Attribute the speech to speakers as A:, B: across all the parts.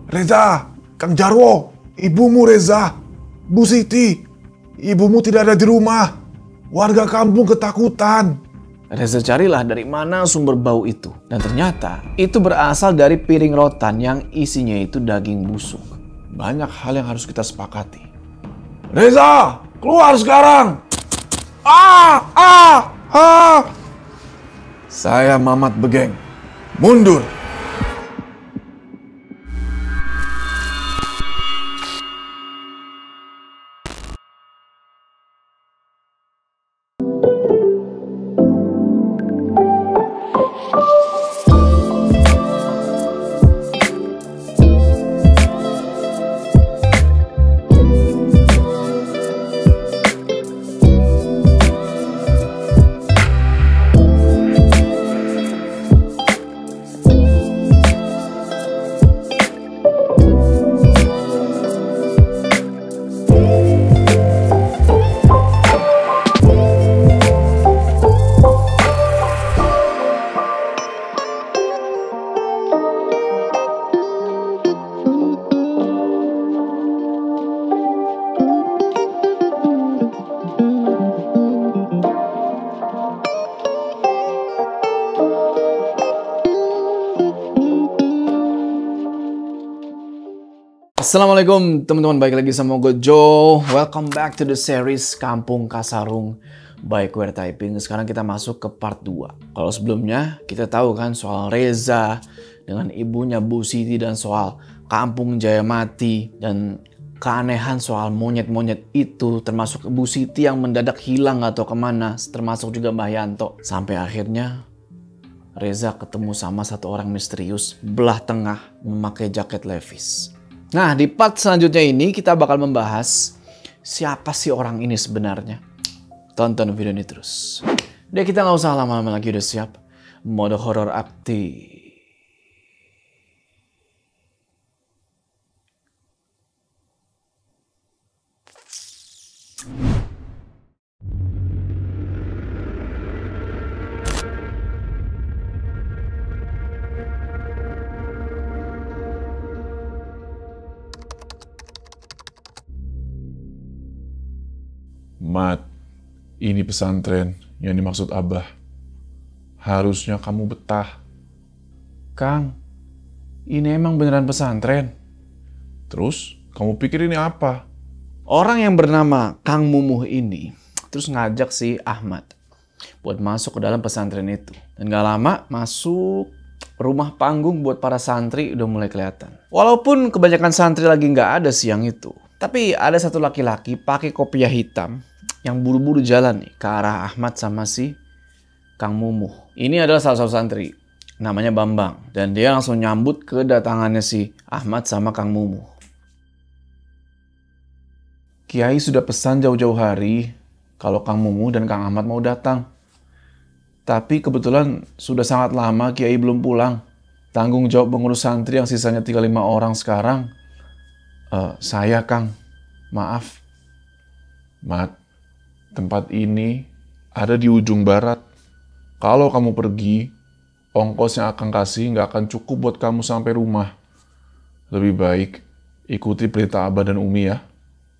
A: Reza, Kang Jarwo, ibumu Reza, Bu Siti, ibumu tidak ada di rumah. Warga kampung ketakutan.
B: Reza carilah dari mana sumber bau itu. Dan ternyata itu berasal dari piring rotan yang isinya itu daging busuk. Banyak hal yang harus kita sepakati.
A: Reza, keluar sekarang. Ah! Saya Mamat Begeng. Mundur.
B: Assalamualaikum teman-teman, balik lagi sama gue Joe. Welcome back to the series Kampung Kasarung by Queer Typing. Sekarang kita masuk ke part 2. Kalau sebelumnya kita tahu kan soal Reza dengan ibunya Bu Siti dan soal Kampung Jayamati dan keanehan soal monyet-monyet itu, termasuk Bu Siti yang mendadak hilang atau kemana, termasuk juga Mbah Yanto. Sampai akhirnya Reza ketemu sama satu orang misterius belah tengah memakai jaket Levi's. Nah, di part selanjutnya ini kita bakal membahas siapa sih orang ini sebenarnya. Tonton video ini terus. Deh, kita nggak usah lama-lama lagi, udah siap? Mode horor aktif.
A: Mat, ini pesantren yang dimaksud Abah. Harusnya kamu betah.
B: Kang, ini emang beneran pesantren?
A: Terus, kamu pikir ini apa?
B: Orang yang bernama Kang Mumuh ini terus ngajak si Ahmad buat masuk ke dalam pesantren itu. Dan gak lama masuk rumah panggung buat para santri udah mulai kelihatan. Walaupun kebanyakan santri lagi gak ada siang itu, tapi ada satu laki-laki pakai kopiah hitam yang buru-buru jalan nih ke arah Ahmad sama si Kang Mumuh. Ini adalah salah satu santri, namanya Bambang. Dan dia langsung nyambut kedatangannya si Ahmad sama Kang Mumuh. Kiai sudah pesan jauh-jauh hari kalau Kang Mumuh dan Kang Ahmad mau datang. Tapi kebetulan sudah sangat lama Kiai belum pulang. Tanggung jawab pengurus santri yang sisanya 35 orang sekarang, saya Kang, maaf.
A: Mat, tempat ini ada di ujung barat. Kalau kamu pergi, ongkos yang akan kasih nggak akan cukup buat kamu sampai rumah. Lebih baik ikuti perintah Abah dan Umi ya.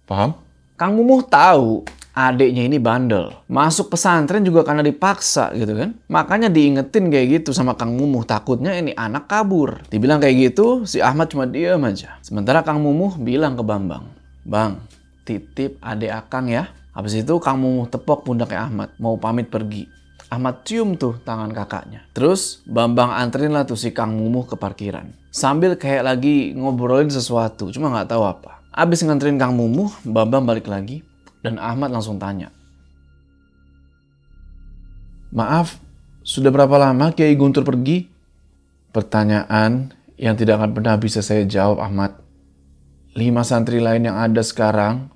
A: Paham?
B: Kang Mumuh tahu adiknya ini bandel. Masuk pesantren juga karena dipaksa gitu kan. Makanya diingetin kayak gitu sama Kang Mumuh. Takutnya ini anak kabur. Dibilang kayak gitu, si Ahmad cuma diam aja. Sementara Kang Mumuh bilang ke Bambang, "Bang, titip adik Akang ya." Habis itu Kang Mumuh tepok pundaknya Ahmad, mau pamit pergi. Ahmad cium tuh tangan kakaknya. Terus Bambang anterin lah tuh si Kang Mumuh ke parkiran. Sambil kayak lagi ngobrolin sesuatu, cuma nggak tahu apa. Abis nganterin Kang Mumuh, Bambang balik lagi dan Ahmad langsung tanya,
A: Maaf, sudah berapa lama Kiai Guntur pergi? Pertanyaan yang tidak akan pernah bisa saya jawab, Ahmad. 5 santri lain yang ada sekarang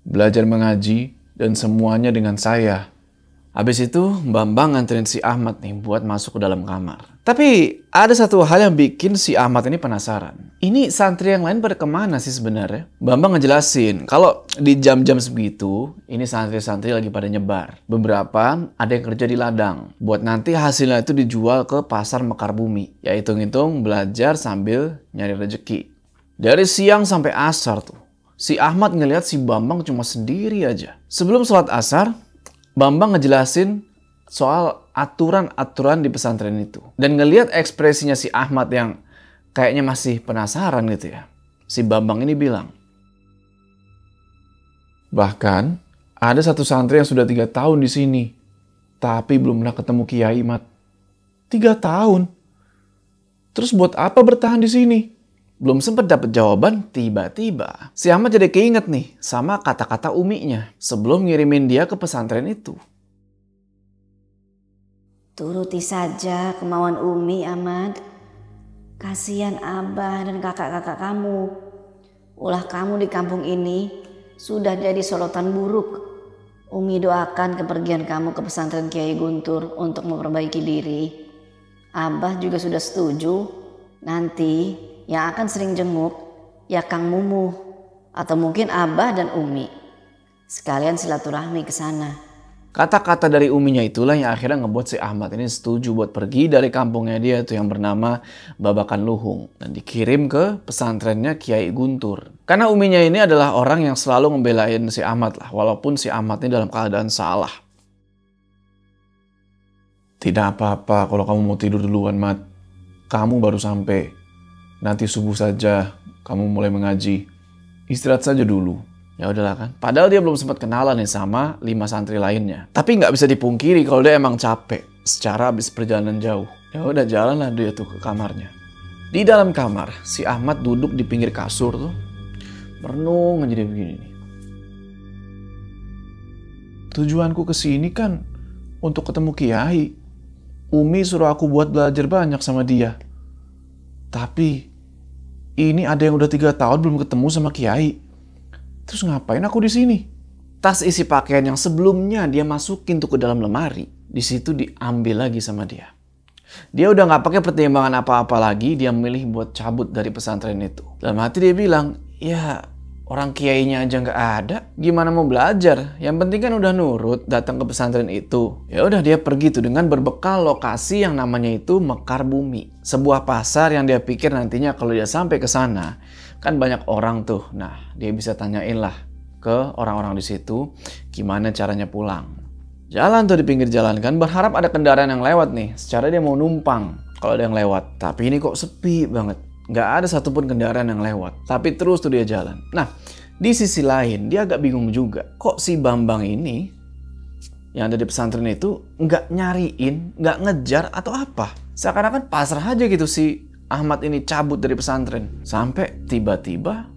A: belajar mengaji dan semuanya dengan saya.
B: Habis itu Bambang nganterin si Ahmad nih buat masuk ke dalam kamar. Tapi ada satu hal yang bikin si Ahmad ini penasaran. Ini santri yang lain pada kemana sih sebenarnya? Bambang ngejelasin kalau di jam-jam segitu ini santri-santri lagi pada nyebar. Beberapa ada yang kerja di ladang buat nanti hasilnya itu dijual ke pasar Mekar Bumi. Ya hitung-hitung belajar sambil nyari rezeki. Dari siang sampai asar tuh, si Ahmad ngelihat si Bambang cuma sendiri aja. Sebelum sholat asar, Bambang ngejelasin soal aturan-aturan di pesantren itu. Dan ngelihat ekspresinya si Ahmad yang kayaknya masih penasaran gitu ya. Si Bambang ini bilang,
A: bahkan ada satu santri yang sudah 3 tahun di sini, tapi belum pernah ketemu Kiai, Mat. 3 tahun? Terus buat apa bertahan di sini?
B: Belum sempat dapat jawaban, tiba-tiba si Ahmad jadi keinget nih sama kata-kata uminya sebelum ngirimin dia ke pesantren itu.
C: Turuti saja kemauan Umi, Ahmad. Kasihan abah dan kakak-kakak kamu. Ulah kamu di kampung ini sudah jadi sorotan buruk. Umi doakan kepergian kamu ke pesantren Kiai Guntur untuk memperbaiki diri. Abah juga sudah setuju. Nanti yang akan sering jenguk ya Kang Mumuh atau mungkin Abah dan Umi. Sekalian silaturahmi ke sana.
B: Kata-kata dari uminya itulah yang akhirnya ngebuat si Ahmad ini setuju buat pergi dari kampungnya dia tuh yang bernama Babakan Luhung dan dikirim ke pesantrennya Kiai Guntur. Karena uminya ini adalah orang yang selalu ngebelain si Ahmad lah, walaupun si Ahmad ini dalam keadaan salah.
A: Tidak apa-apa kalau kamu mau tidur duluan, Mat. Kamu baru sampai. Nanti subuh saja kamu mulai mengaji. Istirahat saja dulu.
B: Ya udahlah kan. Padahal dia belum sempat kenalan nih sama 5 santri lainnya. Tapi nggak bisa dipungkiri kalau dia emang capek secara habis perjalanan jauh. Ya udah jalanlah dia tuh ke kamarnya. Di dalam kamar, si Ahmad duduk di pinggir kasur tuh. Merenung aja dia begini nih.
A: Tujuanku ke sini kan untuk ketemu Kiai. Umi suruh aku buat belajar banyak sama dia. Tapi ini ada yang udah 3 tahun belum ketemu sama Kiai. Terus ngapain aku di sini?
B: Tas isi pakaian yang sebelumnya dia masukin tuh ke dalam lemari, di situ diambil lagi sama dia. Dia udah nggak pakai pertimbangan apa-apa lagi, dia memilih buat cabut dari pesantren itu. Dalam hati dia bilang, ya orang kiainya aja nggak ada, gimana mau belajar? Yang penting kan udah nurut datang ke pesantren itu. Ya udah dia pergi tuh dengan berbekal lokasi yang namanya itu Mekar Bumi, sebuah pasar yang dia pikir nantinya kalau dia sampai ke sana kan banyak orang tuh. Nah, dia bisa tanyain lah ke orang-orang di situ gimana caranya pulang. Jalan tuh di pinggir jalan kan, berharap ada kendaraan yang lewat nih. Secara dia mau numpang kalau ada yang lewat. Tapi ini kok sepi banget. Nggak ada satupun kendaraan yang lewat. Tapi terus tuh dia jalan. Nah, di sisi lain dia agak bingung juga. Kok si Bambang ini yang ada di pesantren itu nggak nyariin, nggak ngejar atau apa? Seakan-akan pasrah aja gitu si Ahmad ini cabut dari pesantren. Sampai tiba-tiba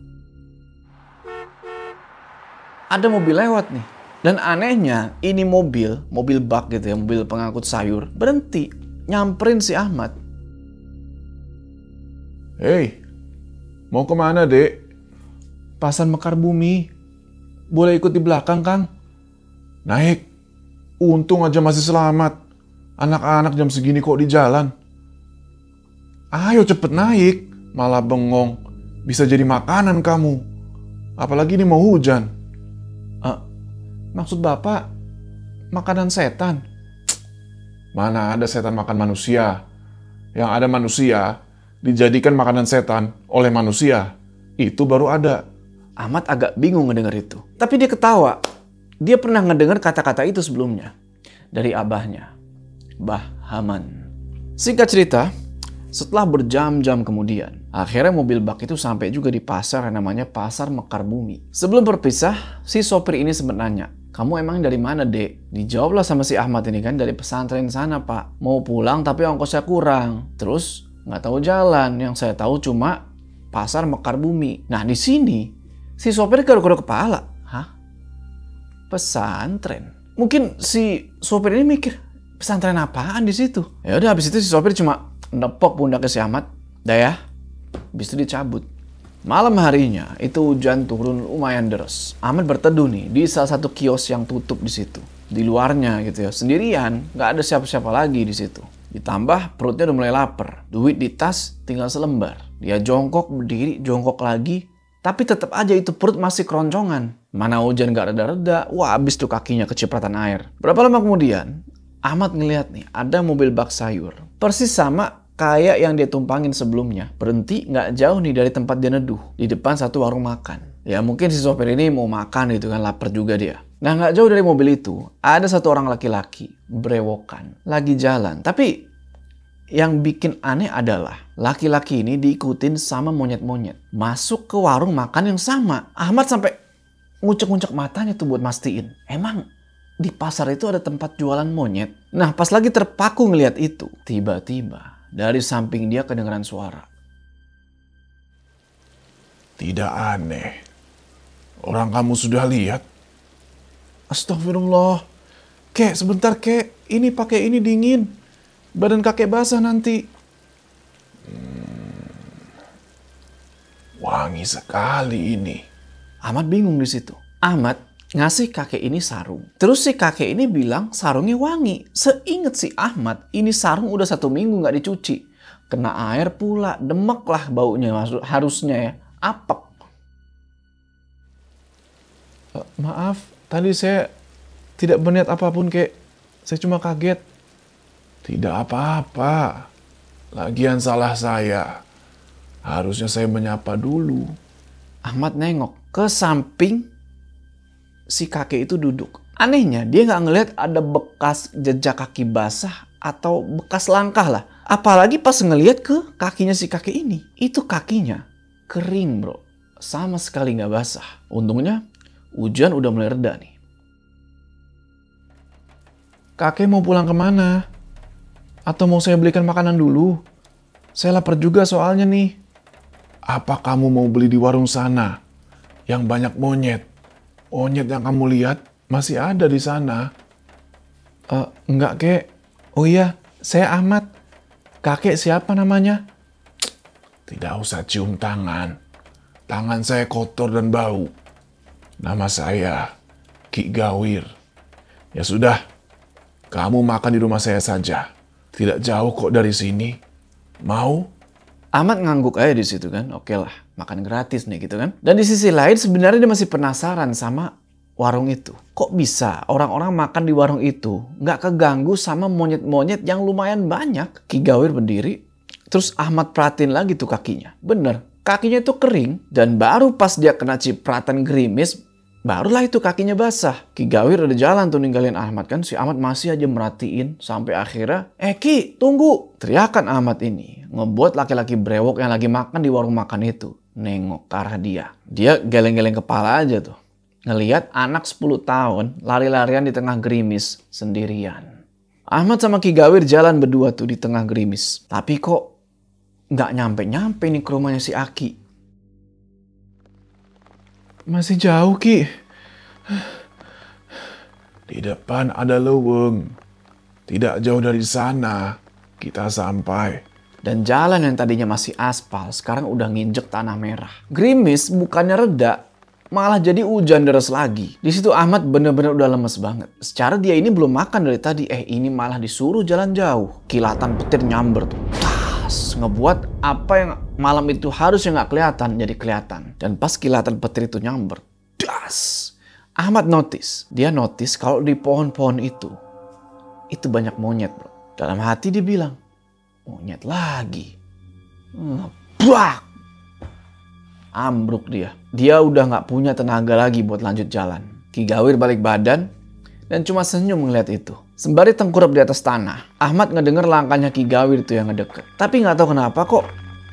B: ada mobil lewat nih. Dan anehnya ini mobil bak gitu ya, mobil pengangkut sayur, berhenti nyamperin si Ahmad.
A: Hei, mau kemana, Dek? Pasar Mekar Bumi. Boleh ikut di belakang, Kang? Naik. Untung aja masih selamat. Anak-anak jam segini kok di jalan. Ayo cepet naik. Malah bengong. Bisa jadi makanan kamu. Apalagi ini mau hujan.
B: Maksud Bapak makanan setan?
A: Mana ada setan makan manusia. Yang ada manusia dijadikan makanan setan oleh manusia. Itu baru ada.
B: Ahmad agak bingung ngedenger itu. Tapi dia ketawa. Dia pernah ngedenger kata-kata itu sebelumnya. Dari abahnya, Bah Haman. Singkat cerita, setelah berjam-jam kemudian, akhirnya mobil bak itu sampai juga di pasar yang namanya Pasar Mekar Bumi. Sebelum berpisah, si sopir ini sempat nanya, "Kamu emang dari mana, Dek?" Dijawablah sama si Ahmad ini kan, dari pesantren sana, Pak. Mau pulang tapi ongkosnya kurang. Terus nggak tahu jalan, yang saya tahu cuma Pasar Mekar Bumi. Nah di sini si sopir garuk-garuk kepala. Hah? Pesantren? Mungkin si sopir ini mikir, pesantren apaan di situ? Ya udah, habis itu si sopir cuma nepok pundaknya si Ahmad. Dah ya. Habis itu dicabut. Malam harinya itu hujan turun lumayan deras. Ahmad berteduh nih di salah satu kios yang tutup di situ. Di luarnya gitu ya, sendirian, nggak ada siapa-siapa lagi di situ. Ditambah perutnya udah mulai lapar. Duit di tas tinggal selembar. Dia jongkok, berdiri, jongkok lagi. Tapi tetap aja itu perut masih keroncongan. Mana hujan nggak reda-reda, wah habis tuh kakinya kecipratan air. Berapa lama kemudian, Ahmad ngeliat nih ada mobil bak sayur. Persis sama kayak yang dia tumpangin sebelumnya. Berhenti nggak jauh nih dari tempat dia neduh. Di depan satu warung makan. Ya mungkin si sopir ini mau makan gitu kan, lapar juga dia. Nah nggak jauh dari mobil itu, ada satu orang laki-laki, brewokan, lagi jalan. Tapi yang bikin aneh adalah laki-laki ini diikutin sama monyet-monyet. Masuk ke warung makan yang sama. Ahmad sampai ngucek-ngucek matanya tuh buat mastiin. Emang di pasar itu ada tempat jualan monyet? Nah pas lagi terpaku ngeliat itu, tiba-tiba dari samping dia kedengeran suara.
A: Tidak aneh. Orang kamu sudah lihat. Astagfirullah. Kek, sebentar kek. Ini pakai ini dingin. Badan kakek basah nanti. Wangi sekali ini.
B: Ahmad bingung di situ. Ahmad ngasih kakek ini sarung. Terus si kakek ini bilang sarungnya wangi. Seinget si Ahmad, ini sarung udah 1 minggu nggak dicuci. Kena air pula, demek lah baunya harusnya ya. Apek.
A: Maaf, tadi saya tidak berniat apapun kek. Saya cuma kaget. Tidak apa-apa. Lagian salah saya. Harusnya saya menyapa dulu.
B: Ahmad nengok ke samping si kakek itu duduk. Anehnya dia nggak ngelihat ada bekas jejak kaki basah atau bekas langkah lah. Apalagi pas ngelihat ke kakinya si kakek ini. Itu kakinya kering bro. Sama sekali nggak basah. Untungnya hujan udah mulai reda nih.
A: Kakek mau pulang kemana? Atau mau saya belikan makanan dulu? Saya lapar juga soalnya nih. Apa kamu mau beli di warung sana? Yang banyak monyet. Monyet yang kamu lihat masih ada di sana. Enggak kek. Oh iya, saya Ahmad. Kakek siapa namanya? Tidak usah cium tangan. Tangan saya kotor dan bau. Nama saya Ki Gawir. Ya sudah, kamu makan di rumah saya saja. Tidak jauh kok dari sini. Mau?
B: Ahmad ngangguk aja di situ kan. Oke lah, makan gratis nih gitu kan. Dan di sisi lain sebenarnya dia masih penasaran sama warung itu. Kok bisa orang-orang makan di warung itu nggak keganggu sama monyet-monyet yang lumayan banyak? Ki Gawir berdiri, terus Ahmad perhatiin lagi tuh kakinya. Bener, kakinya itu kering dan baru pas dia kena cipratan gerimis, barulah itu kakinya basah. Ki Gawir udah jalan tuh ninggalin Ahmad kan. Si Ahmad masih aja merhatiin sampai akhirnya, Ki tunggu. Teriakan Ahmad ini ngebuat laki-laki brewok yang lagi makan di warung makan itu nengok ke arah dia. Dia geleng-geleng kepala aja tuh. Ngeliat anak 10 tahun lari-larian di tengah gerimis sendirian. Ahmad sama Ki Gawir jalan berdua tuh di tengah gerimis. Tapi kok nggak nyampe-nyampe nih ke rumahnya si Aki.
A: Masih jauh, Ki. Di depan ada leweng. Tidak jauh dari sana, kita sampai.
B: Dan jalan yang tadinya masih aspal, sekarang udah nginjek tanah merah. Gerimis bukannya reda, malah jadi hujan deras lagi. Di situ Ahmad bener-bener udah lemes banget. Secara dia ini belum makan dari tadi, ini malah disuruh jalan jauh. Kilatan petir nyamber tuh. Ngebuat apa yang malam itu harusnya nggak kelihatan jadi kelihatan. Dan pas kilatan petir itu nyamber, das! Ahmad dia notice kalau di pohon-pohon itu banyak monyet bro. Dalam hati dia bilang, monyet lagi. Brak! Ambruk dia. Dia udah nggak punya tenaga lagi buat lanjut jalan. Ki Gawir balik badan dan cuma senyum ngeliat itu. Sembari tengkurap di atas tanah, Ahmad ngedenger langkahnya Ki Gawir itu yang ngedeket. Tapi nggak tahu kenapa kok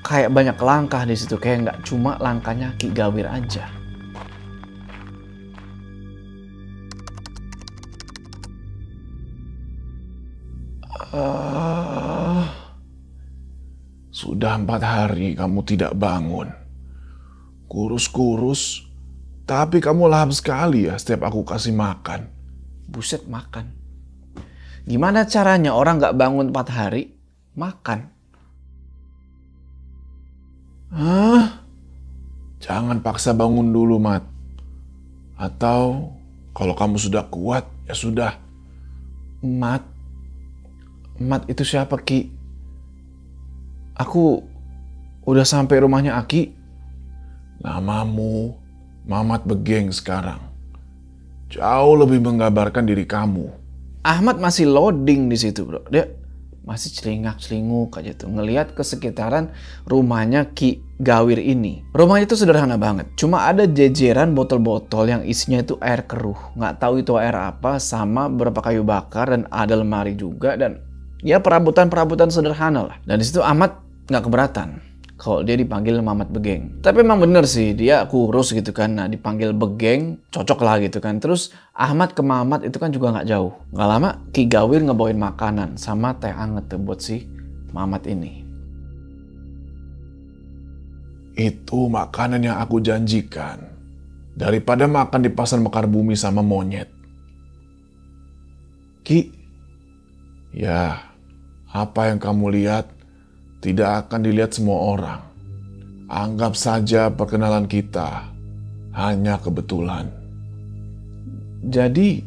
B: kayak banyak langkah di situ, kayak nggak cuma langkahnya Ki Gawir aja.
A: Sudah 4 hari kamu tidak bangun. Kurus-kurus, tapi kamu lahap sekali ya setiap aku kasih makan.
B: Buset, makan. Gimana caranya orang nggak bangun 4 hari makan?
A: Jangan paksa bangun dulu, Mat. Atau kalau kamu sudah kuat, ya sudah.
B: Mat itu siapa, Ki? Aku udah sampai rumahnya Aki.
A: Namamu Mamat Begeng sekarang. Jauh lebih menggambarkan diri kamu.
B: Ahmad masih loading di situ, bro. Dia masih celingak-celinguk aja tuh ngelihat ke sekitaran rumahnya Ki Gawir ini. Rumahnya itu sederhana banget. Cuma ada jejeran botol-botol yang isinya itu air keruh. Nggak tahu itu air apa, sama beberapa kayu bakar dan ada lemari juga dan ya perabotan-perabotan sederhana lah. Dan disitu Ahmad nggak keberatan kalau dia dipanggil Mamat Begeng. Tapi emang bener sih, dia kurus gitu kan. Nah dipanggil Begeng, cocok lah gitu kan. Terus Ahmad ke Mamat itu kan juga nggak jauh. Nggak lama Ki Gawir ngebawain makanan sama teh anget tuh buat si Mamat ini.
A: Itu makanan yang aku janjikan. Daripada makan di pasar Mekar Bumi sama monyet. Ki, ya apa yang kamu lihat tidak akan dilihat semua orang. Anggap saja perkenalan kita hanya kebetulan. Jadi,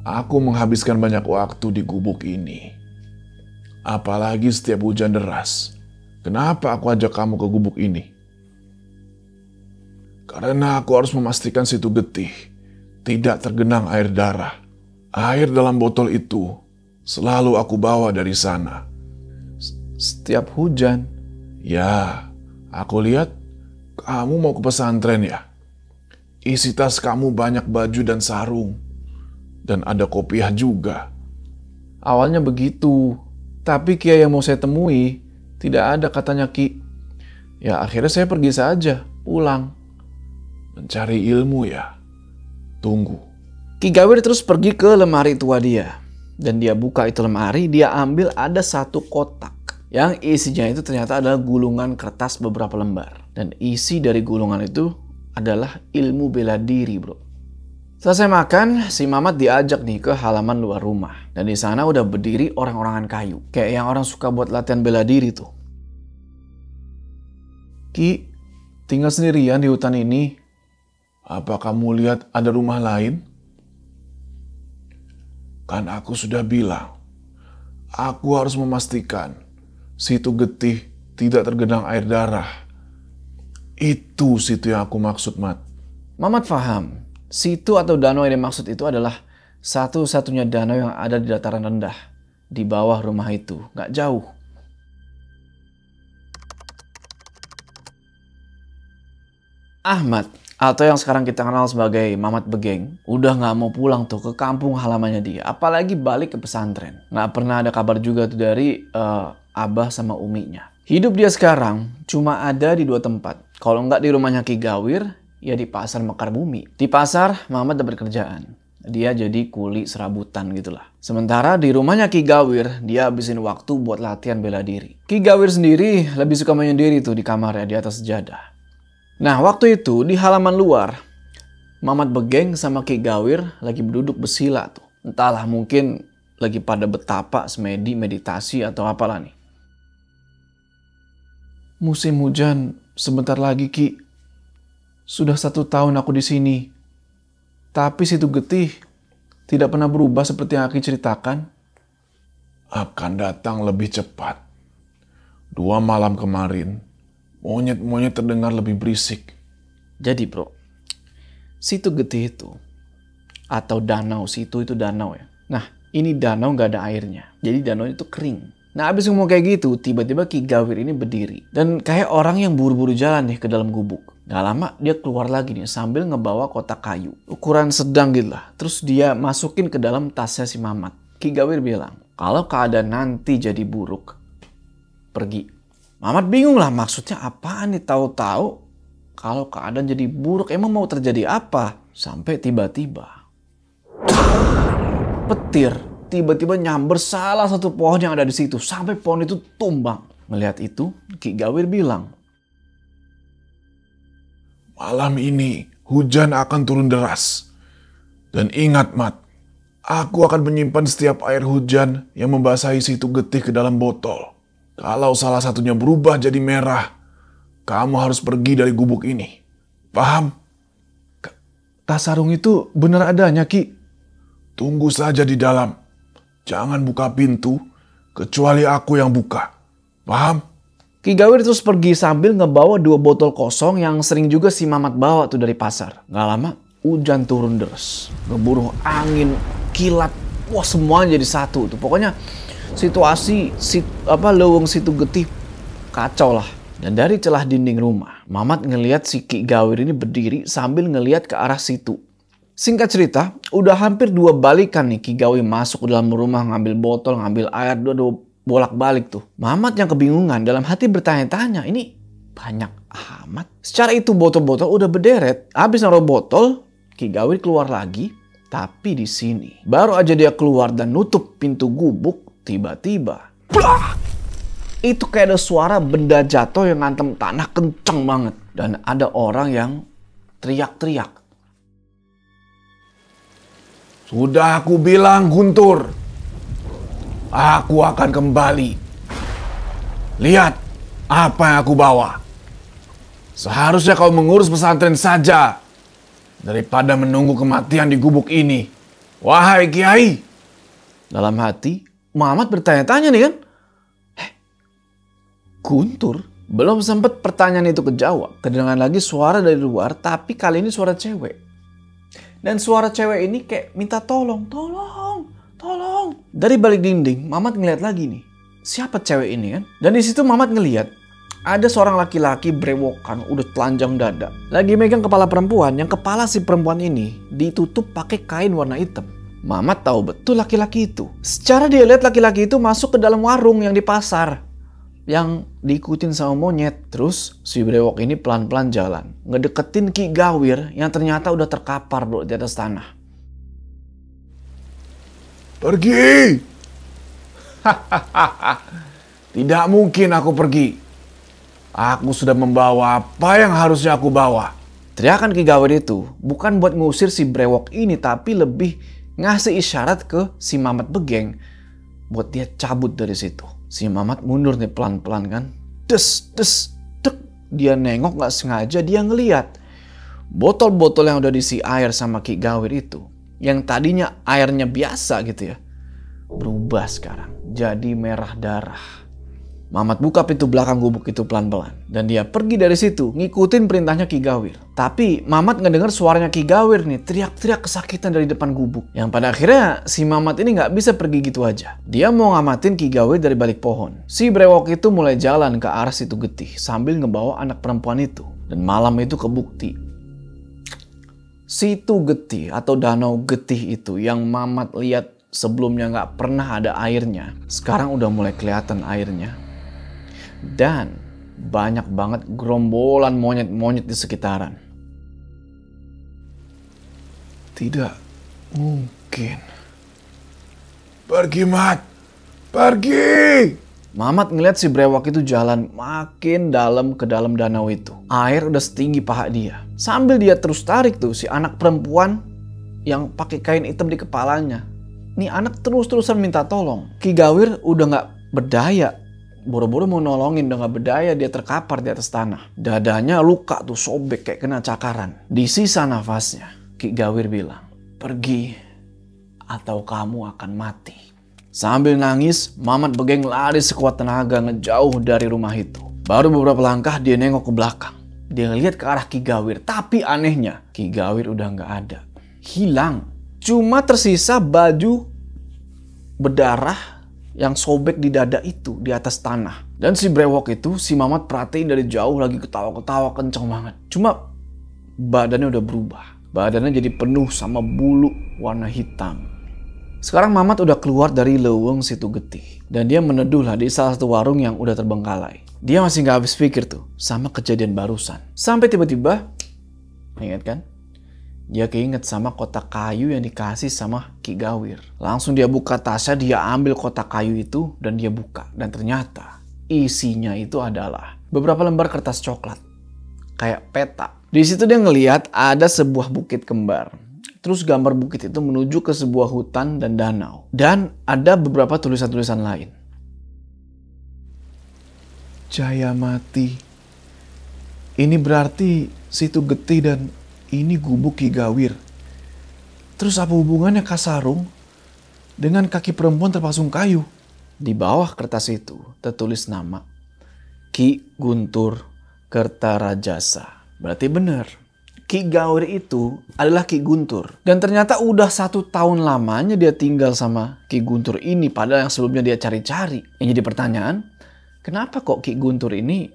A: aku menghabiskan banyak waktu di gubuk ini. Apalagi setiap hujan deras. Kenapa aku ajak kamu ke gubuk ini? Karena aku harus memastikan situ getih tidak tergenang air darah. Air dalam botol itu selalu aku bawa dari sana.
B: Setiap hujan?
A: Ya, aku lihat kamu mau ke pesantren ya. Isi tas kamu banyak baju dan sarung. Dan ada kopiah juga.
B: Awalnya begitu. Tapi kiai yang mau saya temui tidak ada katanya Ki. Ya akhirnya saya pergi saja, pulang.
A: Mencari ilmu ya? Tunggu.
B: Ki Gawir terus pergi ke lemari tua dia. Dan dia buka itu lemari, dia ambil ada satu kotak. Yang isinya itu ternyata adalah gulungan kertas beberapa lembar. Dan isi dari gulungan itu adalah ilmu bela diri, bro. Selesai makan, si Mamat diajak nih ke halaman luar rumah. Dan di sana udah berdiri orang-orangan kayu. Kayak yang orang suka buat latihan bela diri tuh. Ki, tinggal sendirian di hutan ini.
A: Apa kamu lihat ada rumah lain? Kan aku sudah bilang, aku harus memastikan situ getih tidak tergenang air darah. Itu situ yang aku maksud, Mat.
B: Mamat paham. Situ atau danau yang dimaksud itu adalah satu-satunya danau yang ada di dataran rendah. Di bawah rumah itu. Nggak jauh. Ahmad, atau yang sekarang kita kenal sebagai Mamat Begeng, udah nggak mau pulang tuh ke kampung halamannya dia. Apalagi balik ke pesantren. Nggak pernah ada kabar juga tuh dari Abah sama Uminya. Hidup dia sekarang cuma ada di dua tempat. Kalau nggak di rumahnya Ki Gawir, ya di pasar Mekar Bumi. Di pasar, Mamat dapat kerjaan. Dia jadi kuli serabutan gitulah. Sementara di rumahnya Ki Gawir, dia habisin waktu buat latihan bela diri. Ki Gawir sendiri lebih suka menyendiri tuh di kamarnya di atas sejadah. Nah, waktu itu di halaman luar, Mamat Begeng sama Ki Gawir lagi duduk bersila tuh. Entahlah, mungkin lagi pada betapa semedi meditasi atau apalah nih. Musim hujan sebentar lagi, Ki. Sudah 1 tahun aku di sini. Tapi situ getih tidak pernah berubah seperti yang Aki ceritakan.
A: Akan datang lebih cepat. 2 malam kemarin, monyet-monyet terdengar lebih berisik.
B: Jadi bro, situ getih itu, atau danau, situ itu danau ya. Nah, ini danau nggak ada airnya. Jadi danau itu kering. Nah, abis ngomong kayak gitu, tiba-tiba Ki Gawir ini berdiri. Dan kayak orang yang buru-buru jalan nih ke dalam gubuk. Gak lama dia keluar lagi nih sambil ngebawa kotak kayu. Ukuran sedang gitu lah. Terus dia masukin ke dalam tasnya si Mamat. Ki Gawir bilang, kalau keadaan nanti jadi buruk, pergi. Mamat bingung lah, maksudnya apaan nih, tahu-tahu kalau keadaan jadi buruk emang mau terjadi apa? Sampai tiba-tiba petir tiba-tiba nyamber salah satu pohon yang ada di situ sampai pohon itu tumbang. Melihat itu, Ki Gawir bilang,
A: malam ini hujan akan turun deras. Dan ingat, Mat, aku akan menyimpan setiap air hujan yang membasahi situ getih ke dalam botol. Kalau salah satunya berubah jadi merah, kamu harus pergi dari gubuk ini. Paham?
B: tas sarung itu benar adanya, Ki.
A: Tunggu saja di dalam. Jangan buka pintu, kecuali aku yang buka. Paham?
B: Ki Gawir terus pergi sambil ngebawa 2 botol kosong yang sering juga si Mamat bawa tuh dari pasar. Gak lama, hujan turun deras. Ngeburuh angin, kilat. Wah, semuanya jadi satu tuh. Pokoknya Situasi Leuweung Situ Getih kacau lah. Dan dari celah dinding rumah, Mamat ngelihat si Ki Gawir ini berdiri sambil ngelihat ke arah situ. Singkat cerita, udah hampir 2 balikan nih Ki Gawir masuk ke dalam rumah, ngambil botol, ngambil air, dua bolak-balik tuh. Mamat yang kebingungan dalam hati bertanya-tanya, ini banyak amat. Secara itu botol-botol udah berderet. Habis naruh botol, Ki Gawir keluar lagi. Tapi di sini, baru aja dia keluar dan nutup pintu gubuk, tiba-tiba, blah! Itu kayak ada suara benda jatuh yang ngantem tanah kenceng banget. Dan ada orang yang teriak-teriak.
A: Sudah aku bilang, Guntur. Aku akan kembali. Lihat apa yang aku bawa. Seharusnya kau mengurus pesantren saja. Daripada menunggu kematian di gubuk ini. Wahai Kiai.
B: Dalam hati, Muhammad bertanya-tanya nih kan. Guntur? Belum sempat pertanyaan itu kejawab. Kedengaran lagi suara dari luar, tapi kali ini suara cewek. Dan suara cewek ini kayak minta tolong. Tolong. Dari balik dinding, Mamat ngeliat lagi nih. Siapa cewek ini kan? Dan di situ Mamat ngeliat ada seorang laki-laki brewokan, udah telanjang dada. Lagi megang kepala perempuan, yang kepala si perempuan ini ditutup pakai kain warna hitam. Mamat tahu betul laki-laki itu. Secara dia lihat laki-laki itu masuk ke dalam warung yang di pasar. Yang diikutin sama monyet. Terus si brewok ini pelan-pelan jalan. Ngedeketin Ki Gawir yang ternyata udah terkapar bro di atas tanah.
A: Pergi! Tidak mungkin aku pergi. Aku sudah membawa apa yang harusnya aku bawa.
B: Teriakan Ki Gawir itu bukan buat ngusir si brewok ini, tapi lebih ngasih isyarat ke si Mamat Begeng buat dia cabut dari situ. Si Mamat mundur nih pelan-pelan kan. Des, dek. Dia nengok gak sengaja, dia ngeliat botol-botol yang udah diisi air sama Ki Gawir itu. Yang tadinya airnya biasa gitu ya. Berubah sekarang jadi merah darah. Mamat buka pintu belakang gubuk itu pelan-pelan. Dan dia pergi dari situ ngikutin perintahnya Ki Gawir. Tapi Mamat ngedenger suaranya Ki Gawir nih teriak-teriak kesakitan dari depan gubuk. Yang pada akhirnya si Mamat ini gak bisa pergi gitu aja. Dia mau ngamatin Ki Gawir dari balik pohon. Si brewok itu mulai jalan ke arah Situ Getih sambil ngebawa anak perempuan itu. Dan malam itu kebukti. Situ Getih atau Danau Getih itu yang Mamat lihat sebelumnya gak pernah ada airnya. Sekarang udah mulai kelihatan airnya. Dan banyak banget gerombolan monyet-monyet di sekitaran.
A: Tidak mungkin. Pergi, Mat. Pergi!
B: Mamat ngeliat si brewok itu jalan makin dalam ke dalam danau itu. Air udah setinggi paha dia. Sambil dia terus tarik tuh si anak perempuan yang pakai kain hitam di kepalanya. Nih anak terus-terusan minta tolong. Ki Gawir udah gak berdaya. Boro-boro mau nolongin, udah gak berdaya, dia terkapar di atas tanah. Dadanya luka tuh, sobek kayak kena cakaran. Di sisa nafasnya, Ki Gawir bilang, pergi atau kamu akan mati. Sambil nangis, Mamat Begeng lari sekuat tenaga ngejauh dari rumah itu. Baru beberapa langkah dia nengok ke belakang. Dia ngeliat ke arah Ki Gawir, tapi anehnya Ki Gawir udah gak ada. Hilang. Cuma tersisa baju berdarah yang sobek di dada itu di atas tanah. Dan si brewok itu si Mamat perhatiin dari jauh lagi ketawa-ketawa kenceng banget. Cuma badannya udah berubah. Badannya jadi penuh sama bulu warna hitam. Sekarang Mamat udah keluar dari Leuweung Situ Getih. Dan dia meneduh lah di salah satu warung yang udah terbengkalai. Dia masih gak habis pikir tuh sama kejadian barusan. Sampai tiba-tiba, ingat kan? Dia keinget sama kotak kayu yang dikasih sama Ki Gawir. Langsung dia buka tasnya, dia ambil kotak kayu itu dan dia buka. Dan ternyata isinya itu adalah beberapa lembar kertas coklat. Kayak peta. Di situ dia ngelihat ada sebuah bukit kembar. Terus gambar bukit itu menuju ke sebuah hutan dan danau. Dan ada beberapa tulisan-tulisan lain.
A: Jaya mati. Ini berarti Situ Getih dan ini gubuk Ki Gawir. Terus apa hubungannya Kasarung dengan kaki perempuan terpasung kayu?
B: Di bawah kertas itu tertulis nama Ki Guntur Kertarajasa. Berarti benar. Ki Gawir itu adalah Ki Guntur. Dan ternyata udah 1 tahun lamanya dia tinggal sama Ki Guntur ini. Padahal yang sebelumnya dia cari-cari. Yang jadi pertanyaan, kenapa kok Ki Guntur ini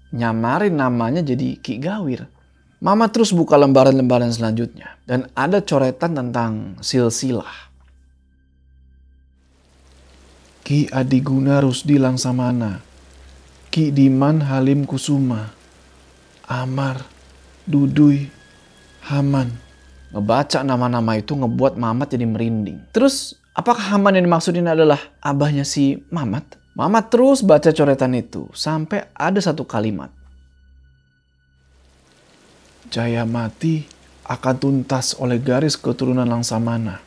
B: nyamarin namanya jadi Ki Gawir? Mama terus buka lembaran-lembaran selanjutnya. Dan ada coretan tentang silsilah. Ki Adiguna Rusdi Langsamana, Ki Diman Halim Kusuma, Amar, Duduy, Haman. Ngebaca nama-nama itu ngebuat Mamat jadi merinding. Terus apakah Haman yang dimaksudin adalah abahnya si Mamat? Mamat terus baca coretan itu sampai ada satu kalimat. Jaya mati akan tuntas oleh garis keturunan Langsamana.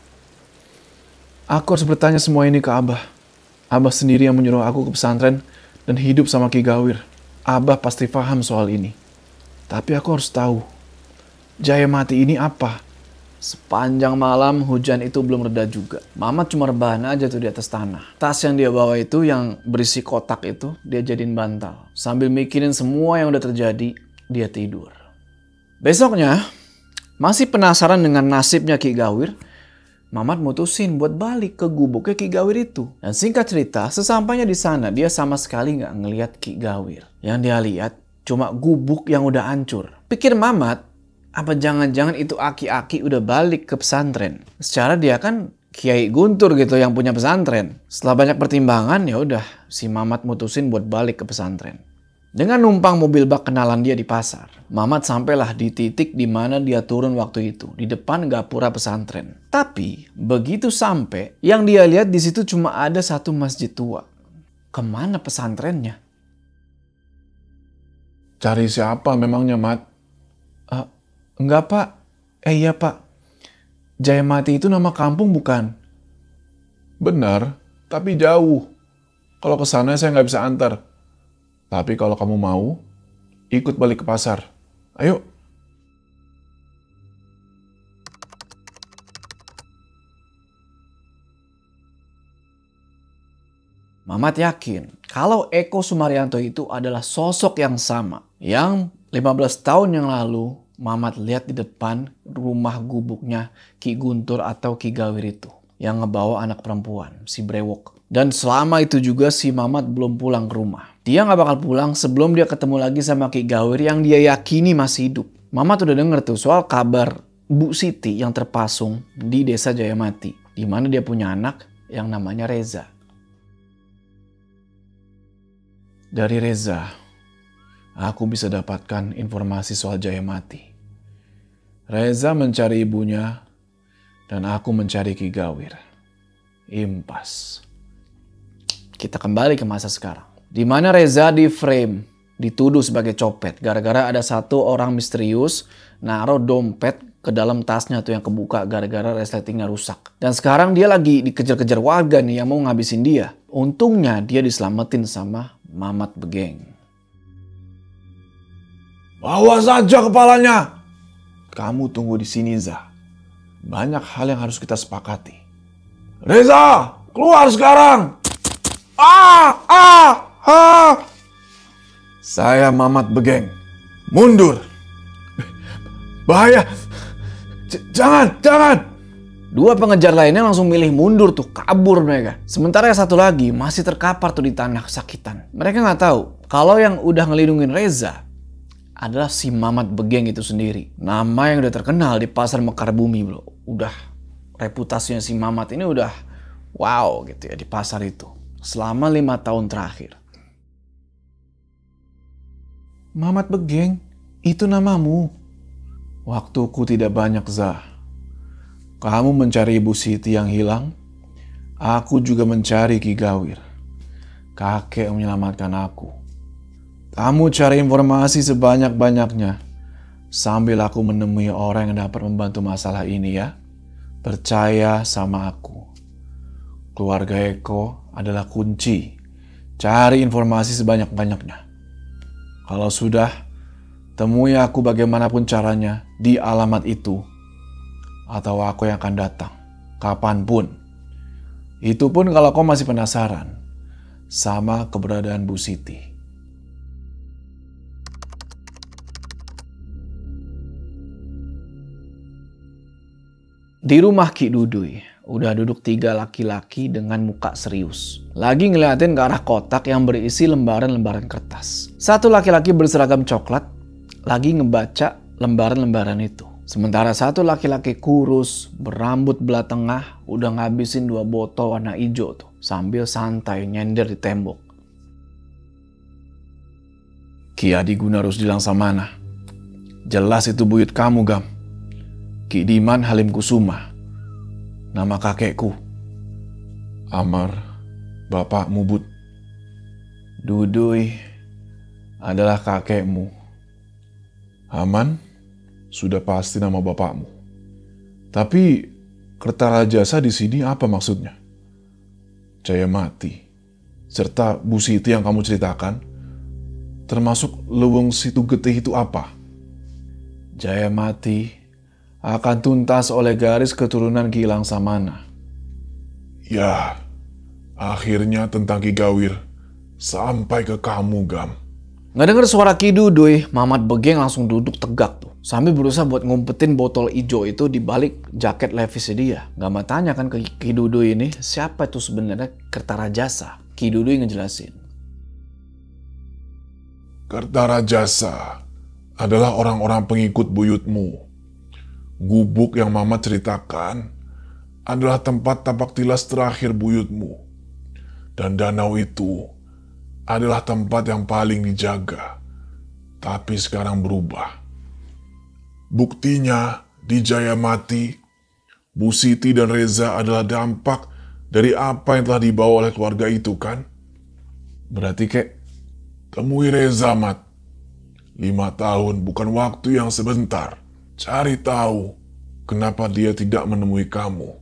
B: Aku harus bertanya semua ini ke Abah. Abah sendiri yang menyuruh aku ke pesantren dan hidup sama Ki Gawir. Abah pasti paham soal ini. Tapi aku harus tahu, Jaya mati ini apa? Sepanjang malam hujan itu belum reda juga. Mamat cuma rebahan aja tuh di atas tanah. Tas yang dia bawa itu yang berisi kotak itu dia jadiin bantal. Sambil mikirin semua yang udah terjadi, dia tidur. Besoknya, masih penasaran dengan nasibnya Ki Gawir, Mamat mutusin buat balik ke gubuknya Ki Gawir itu. Dan singkat cerita, sesampainya di sana dia sama sekali nggak ngelihat Ki Gawir. Yang dia lihat cuma gubuk yang udah hancur. Pikir Mamat, apa jangan-jangan itu aki-aki udah balik ke pesantren? Secara dia kan Kiai Guntur gitu yang punya pesantren. Setelah banyak pertimbangan, ya udah si Mamat mutusin buat balik ke pesantren. Dengan numpang mobil bak kenalan dia di pasar, Mamat sampailah di titik di mana dia turun waktu itu, di depan gapura pesantren. Tapi begitu sampai, yang dia lihat di situ cuma ada satu masjid tua. Kemana pesantrennya?
A: Cari siapa memangnya, Mat?
B: Enggak, Pak. Iya, Pak. Jaya Mati itu nama kampung bukan?
A: Benar, tapi jauh. Kalau ke sana saya nggak bisa antar. Tapi kalau kamu mau, ikut balik ke pasar. Ayo.
B: Mamat yakin kalau Eko Sumaryanto itu adalah sosok yang sama. Yang 15 tahun yang lalu Mamat lihat di depan rumah gubuknya Ki Guntur atau Ki Gawir itu. Yang ngebawa anak perempuan, si Brewok. Dan selama itu juga si Mamat belum pulang ke rumah. Dia gak bakal pulang sebelum dia ketemu lagi sama Ki Gawir yang dia yakini masih hidup. Mamat udah denger tuh soal kabar Bu Siti yang terpasung di desa Jayamati. Di mana dia punya anak yang namanya Reza. Dari Reza, aku bisa dapatkan informasi soal Jayamati. Reza mencari ibunya dan aku mencari Ki Gawir. Impas. Kita kembali ke masa sekarang. Di mana Reza di frame, dituduh sebagai copet. Gara-gara ada satu orang misterius naruh dompet ke dalam tasnya tuh yang kebuka gara-gara resletingnya rusak. Dan sekarang dia lagi dikejar-kejar warga nih yang mau ngabisin dia. Untungnya dia diselamatin sama Mamat Begeng.
A: Bawa saja kepalanya. Kamu tunggu di sini, Zah. Banyak hal yang harus kita sepakati. Reza, keluar sekarang. Saya Mamat Begeng. Mundur. Bahaya. Jangan.
B: Dua pengejar lainnya langsung milih mundur tuh, kabur mereka. Sementara yang satu lagi masih terkapar tuh di tanah kesakitan. Mereka nggak tahu kalau yang udah ngelindungin Reza adalah si Mamat Begeng itu sendiri. Nama yang udah terkenal di pasar Mekar Bumi, bro. Udah reputasinya si Mamat ini udah wow gitu ya di pasar itu. Selama 5 tahun terakhir.
A: Mamat Begeng, itu namamu. Waktuku tidak banyak, Zah. Kamu mencari Ibu Siti yang hilang. Aku juga mencari Ki Gawir. Kakek yang menyelamatkan aku. Kamu cari informasi sebanyak-banyaknya. Sambil aku menemui orang yang dapat membantu masalah ini ya. Percaya sama aku. Keluarga Eko adalah kunci. Cari informasi sebanyak-banyaknya. Kalau sudah, temui aku bagaimanapun caranya di alamat itu. Atau aku yang akan datang. Kapanpun. Itu pun kalau kau masih penasaran sama keberadaan Bu Siti.
B: Di rumah Ki Dudui, udah duduk 3 laki-laki dengan muka serius. Lagi ngeliatin ke arah kotak yang berisi lembaran-lembaran kertas. Satu laki-laki berseragam coklat, lagi ngebaca lembaran-lembaran itu. Sementara satu laki-laki kurus, berambut belah tengah, udah ngabisin 2 botol warna hijau tuh. Sambil santai nyender di tembok. Ki Adi Guna Rusdi Langsamana. Jelas itu buyut kamu, Gam. Ki Diman Halim Kusuma. Nama kakekku.
A: Amar, bapakmu, Bud.
B: Dudui adalah kakekmu.
A: Haman, sudah pasti nama bapakmu. Tapi Kertarajasa di sini apa maksudnya? Jayamati, serta Bu Siti yang kamu ceritakan, termasuk Leweng Situ Getih itu apa?
B: Jayamati akan tuntas oleh garis keturunan Ki Langsamana.
A: Ya, akhirnya tentang Ki Gawir sampai ke kamu, Gam.
B: Ngedenger suara Ki Dudui, Mamat Begeng langsung duduk tegak tuh. Sambil berusaha buat ngumpetin botol ijo itu di balik jaket levisnya dia. Gak mau tanya kan ke Ki Dudui ini, siapa itu sebenarnya Kertarajasa? Ki Dudui ngejelasin.
A: Kertarajasa adalah orang-orang pengikut buyutmu. Gubuk yang Mama ceritakan adalah tempat tapak tilas terakhir buyutmu. Dan danau itu adalah tempat yang paling dijaga. Tapi sekarang berubah. Buktinya di Jayamati, Bu Siti dan Reza adalah dampak dari apa yang telah dibawa oleh keluarga itu, kan?
B: Berarti kek,
A: temui Reza, Mat. 5 tahun bukan waktu yang sebentar. Cari tahu kenapa dia tidak menemui kamu.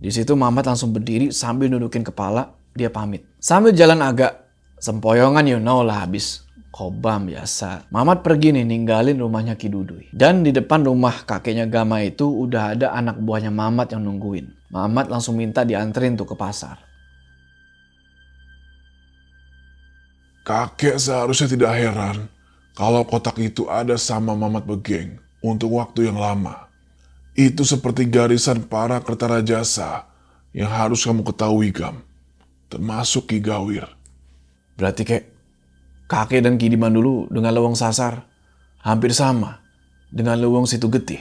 B: Di situ Mamat langsung berdiri sambil nudukin kepala, dia pamit. Sambil jalan agak sempoyongan, you know lah, habis kobam biasa. Mamat pergi nih ninggalin rumahnya Ki Dudui. Dan di depan rumah kakeknya Gama itu udah ada anak buahnya Mamat yang nungguin. Mamat langsung minta dianterin tuh ke pasar.
A: Kakek seharusnya tidak heran kalau kotak itu ada sama Mamat Begeng untuk waktu yang lama. Itu seperti garisan para Kertarajasa yang harus kamu ketahui, Gam. Termasuk Ki Gawir.
B: Berarti kek, kakek dan Ki Diman dulu dengan Leweng Sasar hampir sama dengan Leweng Situ Getih.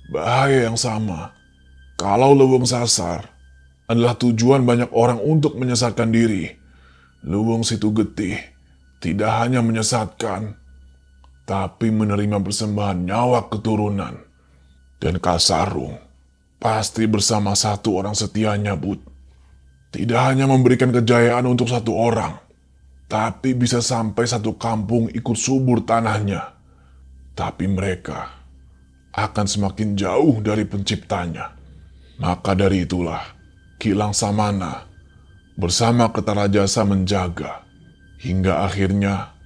A: Bahaya yang sama. Kalau Leweng Sasar adalah tujuan banyak orang untuk menyesatkan diri, Leweng Situ Getih tidak hanya menyesatkan, tapi menerima persembahan nyawa keturunan. Dan Kasarung pasti bersama satu orang setianya, Bud. Tidak hanya memberikan kejayaan untuk satu orang, tapi bisa sampai satu kampung ikut subur tanahnya. Tapi mereka akan semakin jauh dari penciptanya. Maka dari itulah Ki Langsamana bersama Kertarajasa menjaga hingga akhirnya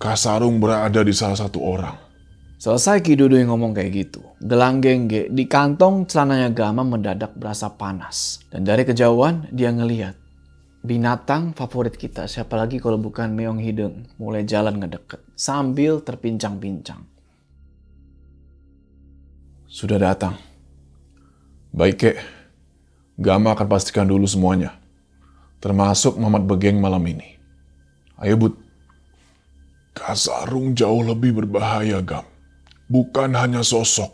A: Kasarung berada di salah satu orang.
B: Selesai Ki Dudui ngomong kayak gitu, gelang gengge di kantong celananya Gama mendadak berasa panas. Dan dari kejauhan dia ngelihat binatang favorit kita, siapa lagi kalau bukan Meong Hideng, mulai jalan ngedeket sambil terpincang-pincang.
A: Sudah datang. Baik, Kek. Gama akan pastikan dulu semuanya. Termasuk Mamat Begeng malam ini. Ayo, Bud. Kasarung jauh lebih berbahaya, Gam. Bukan hanya sosok,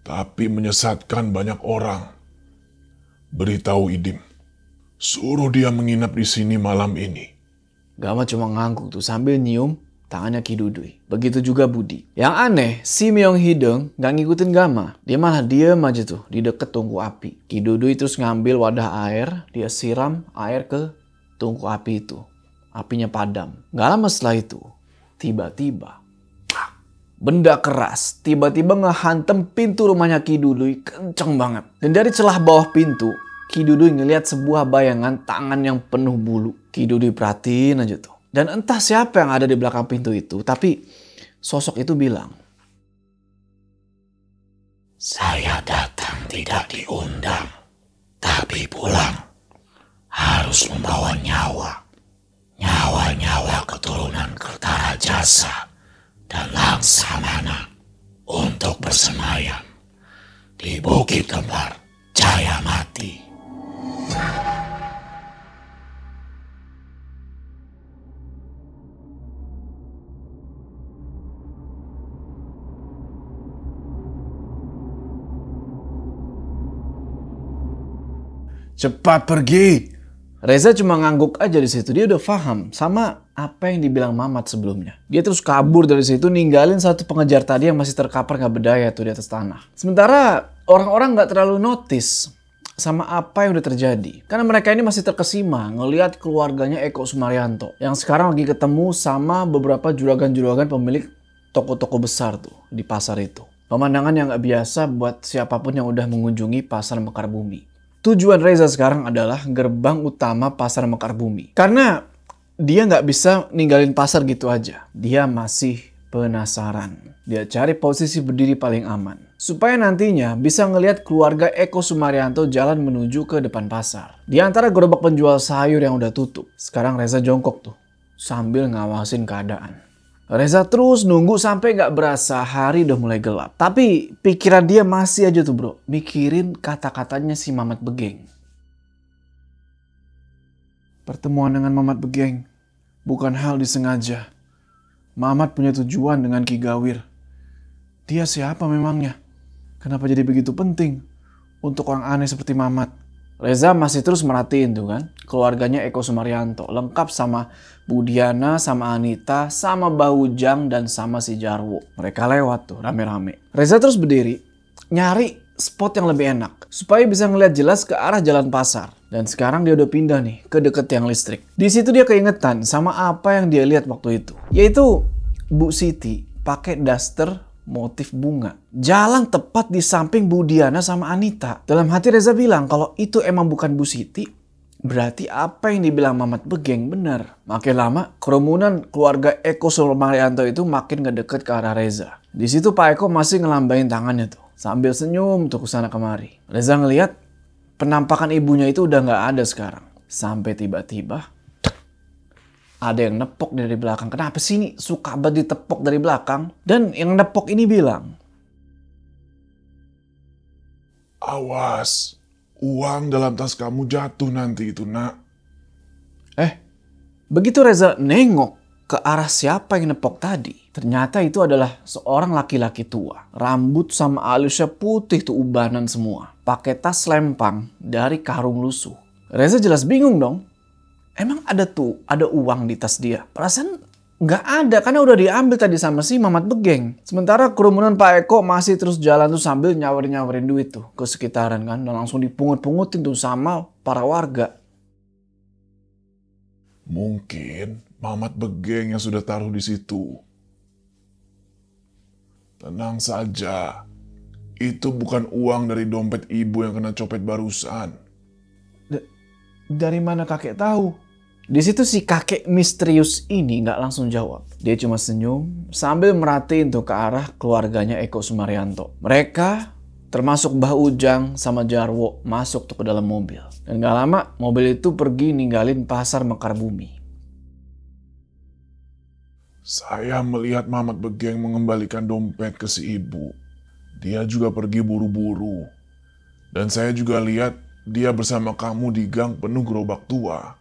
A: tapi menyesatkan banyak orang. Beritahu Idim. Suruh dia menginap di sini malam ini.
B: Gama cuma ngangguk tuh sambil nyium tangannya Ki Dudui. Begitu juga Budi. Yang aneh, si Meong Hideng gak ngikutin Gama. Dia malah diem aja tuh di deket tungku api. Ki Dudui terus ngambil wadah air, dia siram air ke tungku api itu. Apinya padam. Gak lama setelah itu, tiba-tiba benda keras tiba-tiba ngehantem pintu rumahnya Ki Dudui kenceng banget. Dan dari celah bawah pintu, Ki Dudui ngelihat sebuah bayangan tangan yang penuh bulu. Ki Dudui perhatiin aja tuh. Dan entah siapa yang ada di belakang pintu itu, tapi sosok itu bilang,
D: "Saya datang tidak diundang, tapi pulang harus membawa nyawa. Nyawa-nyawa keturunan Kertarajasa dan Langsamana untuk bersemayam di di Bukit Kembar, Jaya Mati.
B: Cepat pergi. Reza cuma ngangguk aja di situ. Dia udah paham sama apa yang dibilang Mamat sebelumnya. Dia terus kabur dari situ, ninggalin satu pengejar tadi yang masih terkapar nggak berdaya tuh di atas tanah. Sementara orang-orang nggak terlalu notice sama apa yang udah terjadi. Karena mereka ini masih terkesima ngelihat keluarganya Eko Sumaryanto yang sekarang lagi ketemu sama beberapa juragan-juragan pemilik toko-toko besar tuh di pasar itu. Pemandangan yang nggak biasa buat siapapun yang udah mengunjungi pasar Mekar Bumi. Tujuan Reza sekarang adalah gerbang utama pasar Mekar Bumi. Karena dia nggak bisa ninggalin pasar gitu aja. Dia masih penasaran. Dia cari posisi berdiri paling aman. Supaya nantinya bisa ngelihat keluarga Eko Sumaryanto jalan menuju ke depan pasar. Di antara gerobak penjual sayur yang udah tutup. Sekarang Reza jongkok tuh. Sambil ngawasin keadaan. Reza terus nunggu sampai gak berasa hari udah mulai gelap. Tapi pikiran dia masih aja tuh bro. Mikirin kata-katanya si Mamat Begeng. Pertemuan dengan Mamat Begeng bukan hal disengaja. Mamat punya tujuan dengan Ki Gawir. Dia siapa memangnya? Kenapa jadi begitu penting untuk orang aneh seperti Mamat? Reza masih terus merhatiin tuh kan. Keluarganya Eko Sumaryanto. Lengkap sama Bu Diana, sama Anita, sama Bahujang, dan sama si Jarwo. Mereka lewat tuh rame-rame. Reza terus berdiri. Nyari spot yang lebih enak. Supaya bisa ngeliat jelas ke arah jalan pasar. Dan sekarang dia udah pindah nih ke deket tiang listrik. Di situ dia keingetan sama apa yang dia lihat waktu itu. Yaitu Bu Siti pakai daster motif bunga. Jalan tepat di samping Bu Diana sama Anita. Dalam hati Reza bilang kalau itu emang bukan Bu Siti, berarti apa yang dibilang Mamat Begeng benar. Makin lama, kerumunan keluarga Eko Sumaryanto itu makin ngedeket ke arah Reza. Di situ Pak Eko masih ngelambain tangannya tuh. Sambil senyum tuh kesana kemari. Reza ngelihat penampakan ibunya itu udah nggak ada sekarang. Sampai tiba-tiba ada yang nepok dari belakang. Kenapa sih ini suka banget ditepok dari belakang? Dan yang nepok ini bilang,
A: "Awas, uang dalam tas kamu jatuh nanti itu, nak."
B: Begitu Reza nengok ke arah siapa yang nepok tadi, ternyata itu adalah seorang laki-laki tua. Rambut sama alisnya putih tuh ubanan semua. Pakai tas lempang dari karung lusuh. Reza jelas bingung dong. Emang ada uang di tas dia? Perasaan nggak ada karena udah diambil tadi sama si Mamat Begeng. Sementara kerumunan Pak Eko masih terus jalan tuh sambil nyawarin duit tuh ke sekitaran kan. Dan langsung dipungut-pungutin tuh sama para warga.
A: Mungkin Mamat Begeng yang sudah taruh di situ. Tenang saja. Itu bukan uang dari dompet ibu yang kena copet barusan.
B: Dari mana kakek tahu? Di situ si kakek misterius ini nggak langsung jawab. Dia cuma senyum sambil merhatiin tuh ke arah keluarganya Eko Sumaryanto. Mereka termasuk Mbah Ujang sama Jarwo masuk tuh ke dalam mobil. Dan gak lama mobil itu pergi ninggalin pasar Mekar Bumi.
A: Saya melihat Mamat Begeng mengembalikan dompet ke si ibu. Dia juga pergi buru-buru. Dan saya juga lihat dia bersama kamu di gang penuh gerobak tua.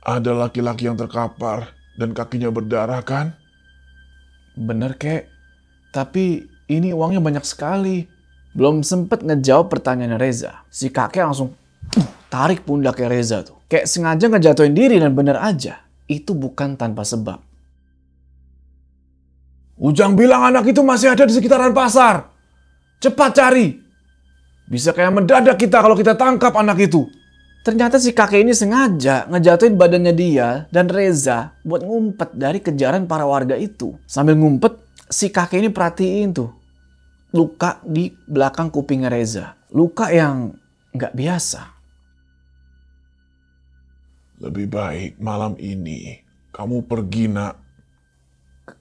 A: Ada laki-laki yang terkapar dan kakinya berdarah kan?
B: Bener kek, tapi ini uangnya banyak sekali. Belum sempet ngejawab pertanyaan Reza. Si kakek langsung tarik pundaknya Reza tuh. Kayak sengaja ngejatuhin diri dan bener aja. Itu bukan tanpa sebab. Ujang bilang anak itu masih ada di sekitaran pasar. Cepat cari. Bisa kayak mendadak kita kalau kita tangkap anak itu. Ternyata si kakek ini sengaja ngejatuhin badannya dia dan Reza buat ngumpet dari kejaran para warga itu. Sambil ngumpet, si kakek ini perhatiin tuh luka di belakang kupingnya Reza. Luka yang nggak biasa.
A: Lebih baik malam ini kamu pergi, nak.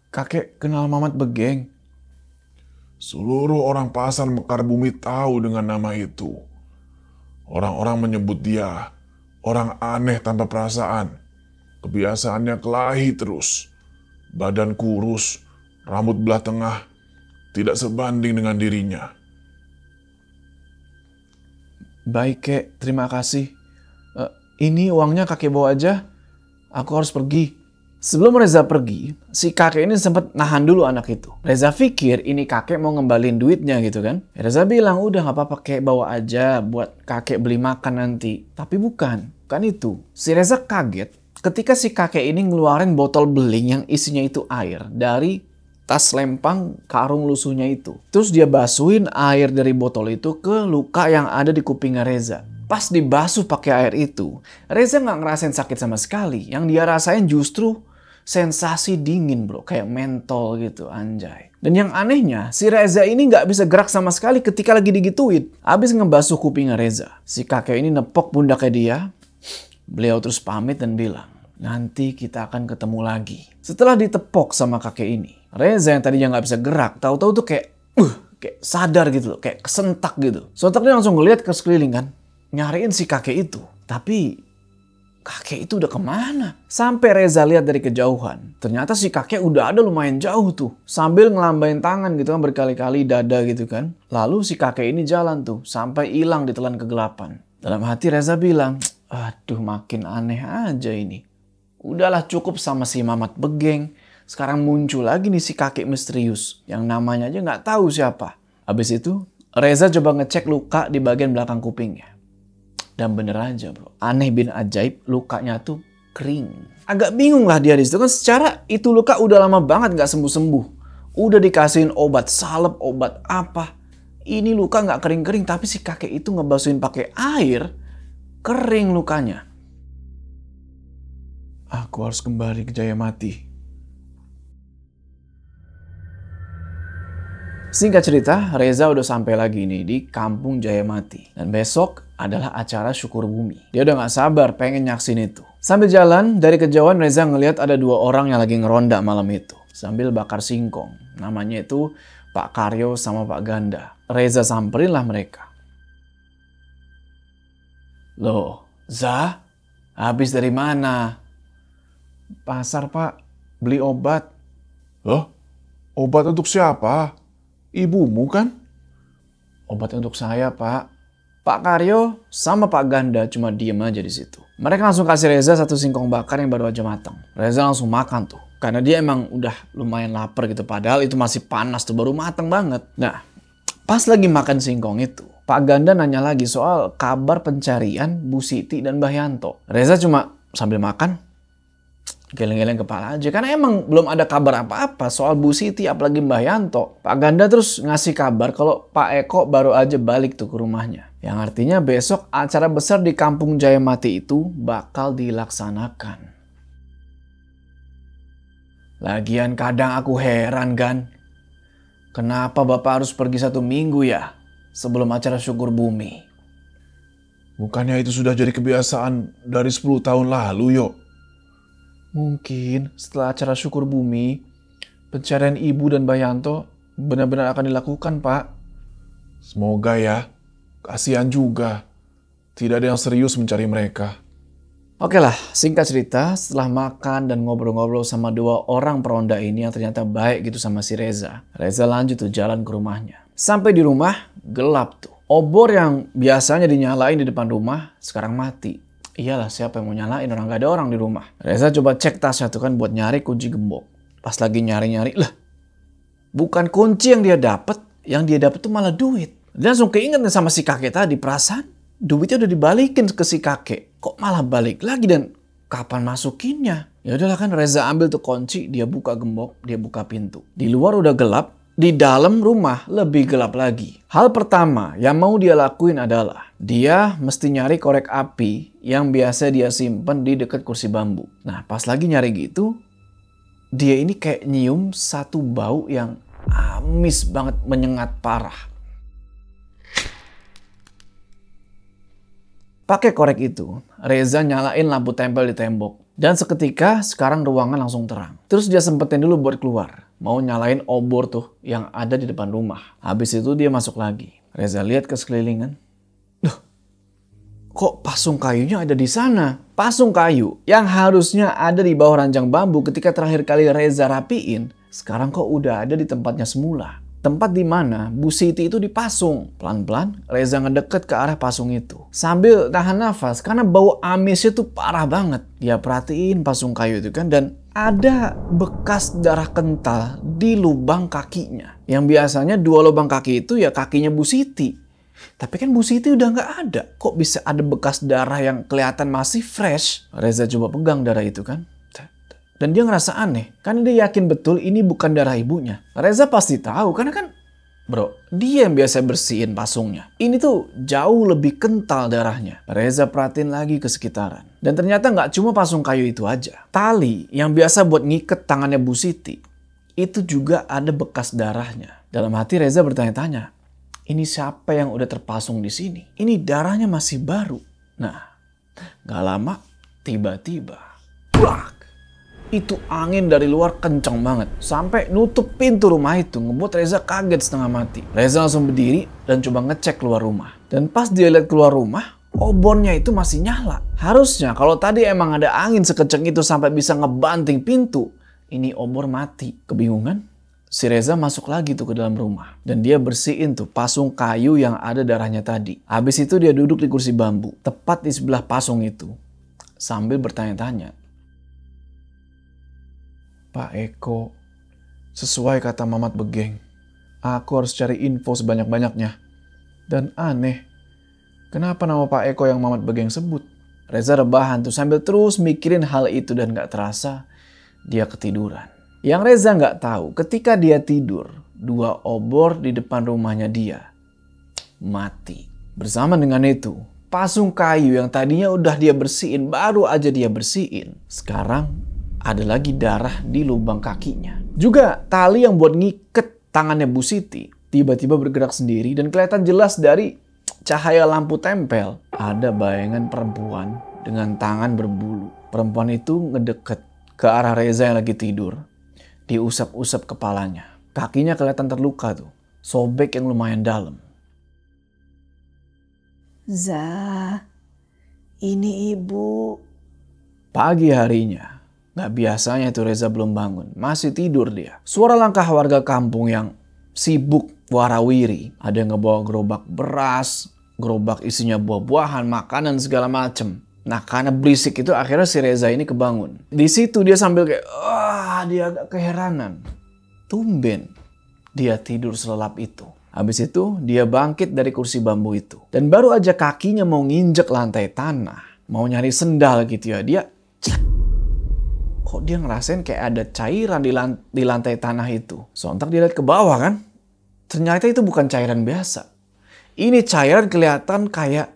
B: Kakek kenal Mamat Begeng.
A: Seluruh orang pasar Mekar Bumi tahu dengan nama itu. Orang-orang menyebut dia orang aneh tanpa perasaan. Kebiasaannya kelahi terus. Badan kurus, rambut belah tengah, tidak sebanding dengan dirinya.
B: Baik kek, terima kasih. Ini uangnya kakek bawa aja. Aku harus pergi. Sebelum Reza pergi, si kakek ini sempat nahan dulu anak itu. Reza pikir ini kakek mau ngembalin duitnya gitu kan. Reza bilang, udah gak apa-apa kek, bawa aja buat kakek beli makan nanti. Tapi bukan itu. Si Reza kaget ketika si kakek ini ngeluarin botol beling yang isinya itu air dari tas lempang karung lusuhnya itu. Terus dia basuhin air dari botol itu ke luka yang ada di kupingnya Reza. Pas dibasuh pakai air itu, Reza nggak ngerasain sakit sama sekali. Yang dia rasain justru sensasi dingin bro, kayak mentol gitu, anjay. Dan yang anehnya, si Reza ini nggak bisa gerak sama sekali ketika lagi digituin. Abis ngebasuh kupingnya Reza, si kakek ini nepok pundaknya dia. Beliau terus pamit dan bilang, nanti kita akan ketemu lagi. Setelah ditepok sama kakek ini, Reza yang tadinya nggak bisa gerak, tahu-tahu tuh kayak sadar gitu loh, kayak kesentak gitu. Sontak dia langsung ngeliat ke sekeliling kan, nyariin si kakek itu. Tapi kakek itu udah kemana? Sampai Reza lihat dari kejauhan, ternyata si kakek udah ada lumayan jauh tuh. Sambil ngelambain tangan gitu kan, berkali-kali dada gitu kan. Lalu si kakek ini jalan tuh, sampai hilang di telan kegelapan. Dalam hati Reza bilang, aduh makin aneh aja ini. Udahlah cukup sama si Mamat Begeng. Sekarang muncul lagi nih si kakek misterius, yang namanya aja nggak tahu siapa. Habis itu, Reza coba ngecek luka di bagian belakang kupingnya. Dan bener aja bro, aneh bin ajaib, lukanya tuh kering. Agak bingung lah dia disitu kan, secara itu luka udah lama banget nggak sembuh-sembuh. Udah dikasihin obat salep, obat apa. Ini luka nggak kering-kering, tapi si kakek itu ngebasuhin pakai air, kering lukanya. Aku harus kembali ke Jayamati. Singkat cerita, Reza udah sampai lagi nih di kampung Jayamati. Dan besok adalah acara syukur bumi. Dia udah gak sabar pengen nyaksin itu. Sambil jalan, dari kejauhan Reza ngelihat ada dua orang yang lagi ngeronda malam itu. Sambil bakar singkong. Namanya itu Pak Karyo sama Pak Ganda. Reza samperin lah mereka. Loh, Za? Habis dari mana? Pasar pak, beli obat.
A: Loh? Obat untuk siapa? Ibumu kan?
B: Obat untuk saya, Pak. Pak Karyo sama Pak Ganda cuma diem aja di situ. Mereka langsung kasih Reza satu singkong bakar yang baru aja matang. Reza langsung makan tuh. Karena dia emang udah lumayan lapar gitu. Padahal itu masih panas tuh, baru matang banget. Nah, pas lagi makan singkong itu, Pak Ganda nanya lagi soal kabar pencarian Bu Siti dan Mbah Yanto. Reza cuma sambil makan, geleng-geleng kepala aja. Karena emang belum ada kabar apa-apa soal Bu Siti apalagi Mbah Yanto. Pak Ganda terus ngasih kabar kalau Pak Eko baru aja balik tuh ke rumahnya. Yang artinya besok acara besar di kampung Jayamati itu bakal dilaksanakan. Lagian kadang aku heran kan. Kenapa Bapak harus pergi 1 minggu ya sebelum acara syukur bumi?
A: Bukannya itu sudah jadi kebiasaan dari 10 tahun lalu, Yo?
B: Mungkin setelah acara syukur bumi, pencarian Ibu dan Mbah Yanto benar-benar akan dilakukan, Pak.
A: Semoga ya. Kasihan juga. Tidak ada yang serius mencari mereka.
B: Oke lah, singkat cerita, setelah makan dan ngobrol-ngobrol sama 2 orang peronda ini yang ternyata baik gitu sama si Reza. Reza lanjut tuh jalan ke rumahnya. Sampai di rumah, gelap tuh. Obor yang biasanya dinyalain di depan rumah, sekarang mati. Iyalah, siapa yang mau nyalain, orang gak ada orang di rumah. Reza coba cek tasnya tuh kan buat nyari kunci gembok. Pas lagi nyari-nyari, lah bukan kunci yang dia dapet tuh malah duit. Dia langsung keinget sama si kakek tadi, perasaan duitnya udah dibalikin ke si kakek. Kok malah balik lagi dan kapan masukinnya? Ya udahlah kan, Reza ambil tuh kunci, dia buka gembok, dia buka pintu. Di luar udah gelap, di dalam rumah lebih gelap lagi. Hal pertama yang mau dia lakuin adalah dia mesti nyari korek api yang biasa dia simpen di dekat kursi bambu. Nah, pas lagi nyari gitu, dia ini kayak nyium satu bau yang amis banget, menyengat parah. Pakai korek itu, Reza nyalain lampu tempel di tembok. Dan seketika sekarang ruangan langsung terang. Terus dia sempetin dulu buat keluar. Mau nyalain obor tuh yang ada di depan rumah. Habis itu dia masuk lagi. Reza lihat ke sekelilingan. Duh, kok pasung kayunya ada di sana? Pasung kayu yang harusnya ada di bawah ranjang bambu ketika terakhir kali Reza rapiin, sekarang kok udah ada di tempatnya semula. tempat di mana Bu Siti itu dipasung. Pelan-pelan Reza ngedeket ke arah pasung itu. Sambil tahan nafas karena bau amisnya tuh parah banget. Dia perhatiin pasung kayu itu kan, dan ada bekas darah kental di lubang kakinya. Yang biasanya 2 lubang kaki itu ya kakinya Bu Siti. Tapi kan Bu Siti udah nggak ada. Kok bisa ada bekas darah yang kelihatan masih fresh? Reza coba pegang darah itu kan. Dan dia ngerasa aneh. Karena dia yakin betul ini bukan darah ibunya. Reza pasti tahu karena kan, bro, dia yang biasa bersihin pasungnya. Ini tuh jauh lebih kental darahnya. Reza perhatiin lagi ke sekitaran. Dan ternyata nggak cuma pasung kayu itu aja. Tali yang biasa buat ngiket tangannya Bu Siti, itu juga ada bekas darahnya. Dalam hati Reza bertanya-tanya, ini siapa yang udah terpasung di sini? Ini darahnya masih baru. Nah, gak lama tiba-tiba, brak! Itu angin dari luar kenceng banget. Sampai nutup pintu rumah itu, ngebuat Reza kaget setengah mati. Reza langsung berdiri dan coba ngecek keluar rumah. Dan pas dia lihat keluar rumah, obornya itu masih nyala. Harusnya kalau tadi emang ada angin sekenceng itu sampai bisa ngebanting pintu, ini obor mati. Kebingungan, si Reza masuk lagi tuh ke dalam rumah. Dan dia bersihin tuh pasung kayu yang ada darahnya tadi. Habis itu dia duduk di kursi bambu, tepat di sebelah pasung itu. Sambil bertanya-tanya, Pak Eko, sesuai kata Mamat Begeng, aku harus cari info sebanyak-banyaknya. Dan aneh, kenapa nama Pak Eko yang Mamat Begeng sebut? Reza rebahan tuh sambil terus mikirin hal itu dan gak terasa dia ketiduran. Yang Reza gak tahu, ketika dia tidur, 2 obor di depan rumahnya dia mati. Bersama dengan itu, pasung kayu yang tadinya udah dia bersihin, baru aja dia bersihin, sekarang ada lagi darah di lubang kakinya. Juga tali yang buat ngiket tangannya Bu Siti tiba-tiba bergerak sendiri dan kelihatan jelas dari cahaya lampu tempel. Ada bayangan perempuan dengan tangan berbulu. Perempuan itu ngedeket ke arah Reza yang lagi tidur. Diusap-usap kepalanya. Kakinya kelihatan terluka tuh. Sobek yang lumayan dalam.
C: Zah, ini ibu.
B: Pagi harinya, gak biasanya itu Reza belum bangun. Masih tidur dia. Suara langkah warga kampung yang sibuk warawiri. Ada yang ngebawa gerobak beras, gerobak isinya buah-buahan, makanan segala macem. Nah, karena berisik itu akhirnya si Reza ini kebangun. Di situ dia sambil kayak, dia agak keheranan. Tumben dia tidur selelap itu. Habis itu dia bangkit dari kursi bambu itu. Dan baru aja kakinya mau nginjek lantai tanah, mau nyari sendal gitu ya, dia kok dia ngerasain kayak ada cairan di lantai tanah itu. Sontak dia lihat ke bawah kan. Ternyata itu bukan cairan biasa. Ini cairan kelihatan kayak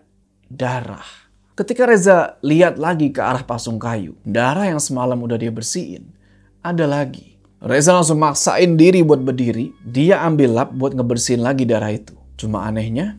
B: darah. Ketika Reza lihat lagi ke arah pasung kayu, darah yang semalam udah dia bersihin, ada lagi. Reza langsung maksain diri buat berdiri. Dia ambil lap buat ngebersihin lagi darah itu. Cuma anehnya,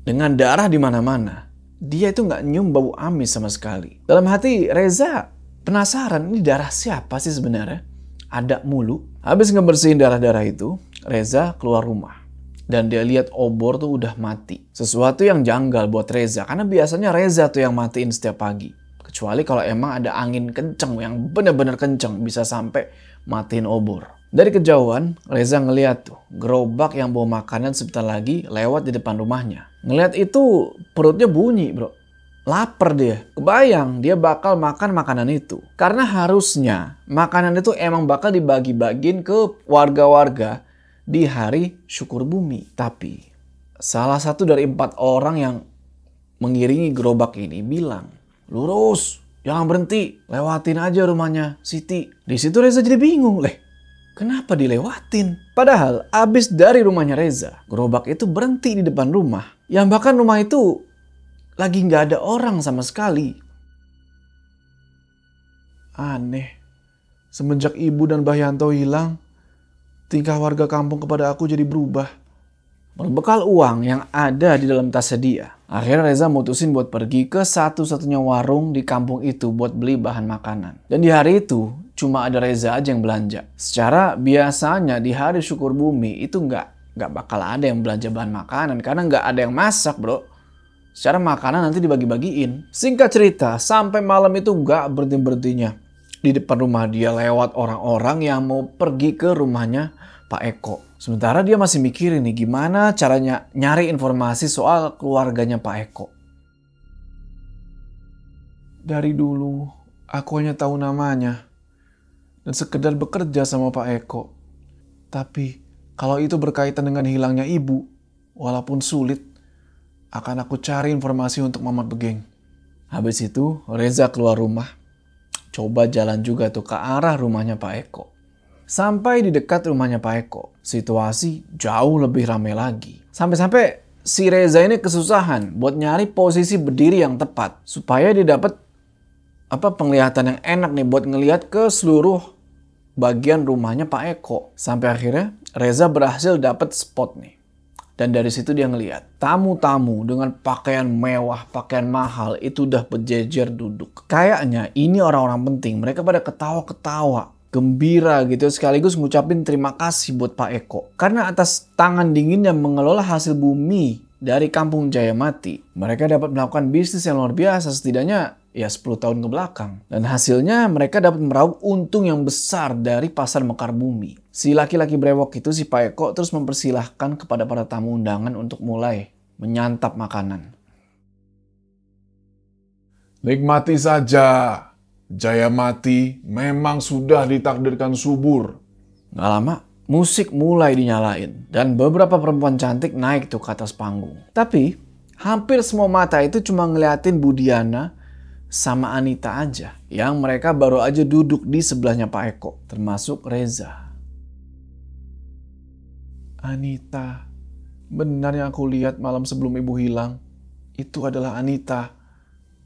B: dengan darah di mana-mana, dia itu nggak nyium bau amis sama sekali. Dalam hati Reza penasaran, ini darah siapa sih sebenarnya? Ada mulu. Habis ngebersihin darah-darah itu, Reza keluar rumah. Dan dia lihat obor tuh udah mati. Sesuatu yang janggal buat Reza. Karena biasanya Reza tuh yang matiin setiap pagi. Kecuali kalau emang ada angin kenceng yang bener-bener kenceng. Bisa sampai matiin obor. Dari kejauhan, Reza ngeliat tuh gerobak yang bawa makanan sebentar lagi lewat di depan rumahnya. Ngeliat itu perutnya bunyi bro. Lapar dia. Kebayang dia bakal makan makanan itu. Karena harusnya makanan itu emang bakal dibagi-bagiin ke warga-warga di hari syukur bumi. Tapi salah satu dari 4 orang yang mengiringi gerobak ini bilang, lurus, jangan berhenti, lewatin aja rumahnya Siti. Di situ Reza jadi bingung, kenapa dilewatin? Padahal abis dari rumahnya Reza, gerobak itu berhenti di depan rumah. Yang bahkan rumah itu lagi nggak ada orang sama sekali. Aneh, semenjak Ibu dan Mbah Yanto hilang, tingkah warga kampung kepada aku jadi berubah. Berbekal uang yang ada di dalam tasnya dia, akhirnya Reza mutusin buat pergi ke satu-satunya warung di kampung itu buat beli bahan makanan. Dan di hari itu, cuma ada Reza aja yang belanja. Secara biasanya di hari syukur bumi itu nggak bakal ada yang belanja bahan makanan karena nggak ada yang masak bro. Secara makanan nanti dibagi-bagiin. Singkat cerita, sampai malam itu nggak berhenti-berhentinya. Di depan rumah dia lewat orang-orang yang mau pergi ke rumahnya Pak Eko. Sementara dia masih mikirin nih gimana caranya nyari informasi soal keluarganya Pak Eko.
A: Dari dulu, aku hanya tahu namanya dan sekedar bekerja sama Pak Eko. Tapi, kalau itu berkaitan dengan hilangnya ibu, walaupun sulit, akan aku cari informasi untuk Mamat Begeng.
B: Habis itu, Reza keluar rumah. Coba jalan juga tuh ke arah rumahnya Pak Eko. Sampai di dekat rumahnya Pak Eko, situasi jauh lebih ramai lagi. Sampai-sampai si Reza ini kesusahan buat nyari posisi berdiri yang tepat supaya dia dapat penglihatan yang enak nih buat ngelihat ke seluruh bagian rumahnya Pak Eko. Sampai akhirnya Reza berhasil dapat spot nih. Dan dari situ dia ngelihat tamu-tamu dengan pakaian mewah, pakaian mahal itu udah berjejer duduk. Kayaknya ini orang-orang penting. Mereka pada ketawa-ketawa, gembira gitu, sekaligus ngucapin terima kasih buat Pak Eko. Karena atas tangan dinginnya mengelola hasil bumi dari Kampung Jayamati, mereka dapat melakukan bisnis yang luar biasa, setidaknya ya 10 tahun ke belakang. Dan hasilnya mereka dapat meraup untung yang besar dari pasar Mekar Bumi. Si laki-laki brewok itu, si Pak Eko, terus mempersilahkan kepada para tamu undangan untuk mulai menyantap makanan.
A: Nikmati saja. Jayamati memang sudah ditakdirkan subur.
B: Gak lama, musik mulai dinyalain. Dan beberapa perempuan cantik naik tuh ke atas panggung. Tapi, hampir semua mata itu cuma ngeliatin Budiana sama Anita aja. Yang mereka baru aja duduk di sebelahnya Pak Eko. Termasuk Reza.
A: Anita. Benar yang aku lihat malam sebelum ibu hilang. Itu adalah Anita.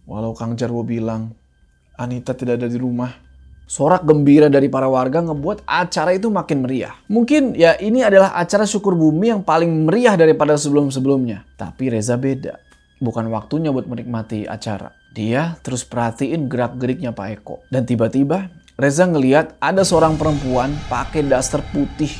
A: Walau Kang Jarwo bilang Anita tidak ada di rumah.
B: Sorak gembira dari para warga ngebuat acara itu makin meriah. Mungkin ya ini adalah acara syukur bumi yang paling meriah daripada sebelum-sebelumnya. Tapi Reza beda. Bukan waktunya buat menikmati acara. Dia terus perhatiin gerak-geriknya Pak Eko. Dan tiba-tiba Reza ngeliat ada seorang perempuan pakai daster putih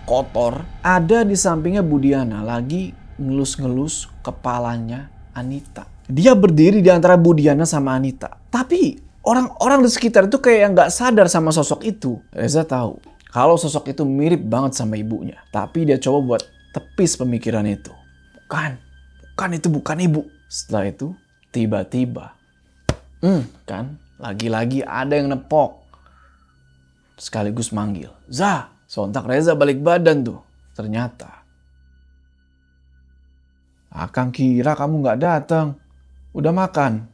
B: kotor. Ada di sampingnya Budiana lagi ngelus-ngelus kepalanya Anita. Dia berdiri di antara Budiana sama Anita. Tapi orang-orang di sekitar itu kayak yang gak sadar sama sosok itu. Reza tahu kalau sosok itu mirip banget sama ibunya. Tapi dia coba buat tepis pemikiran itu. Bukan itu bukan ibu. Setelah itu tiba-tiba lagi-lagi ada yang nepok. Sekaligus manggil, "Za!" Sontak Reza balik badan tuh. Ternyata
A: Akang kira kamu gak datang. Udah makan?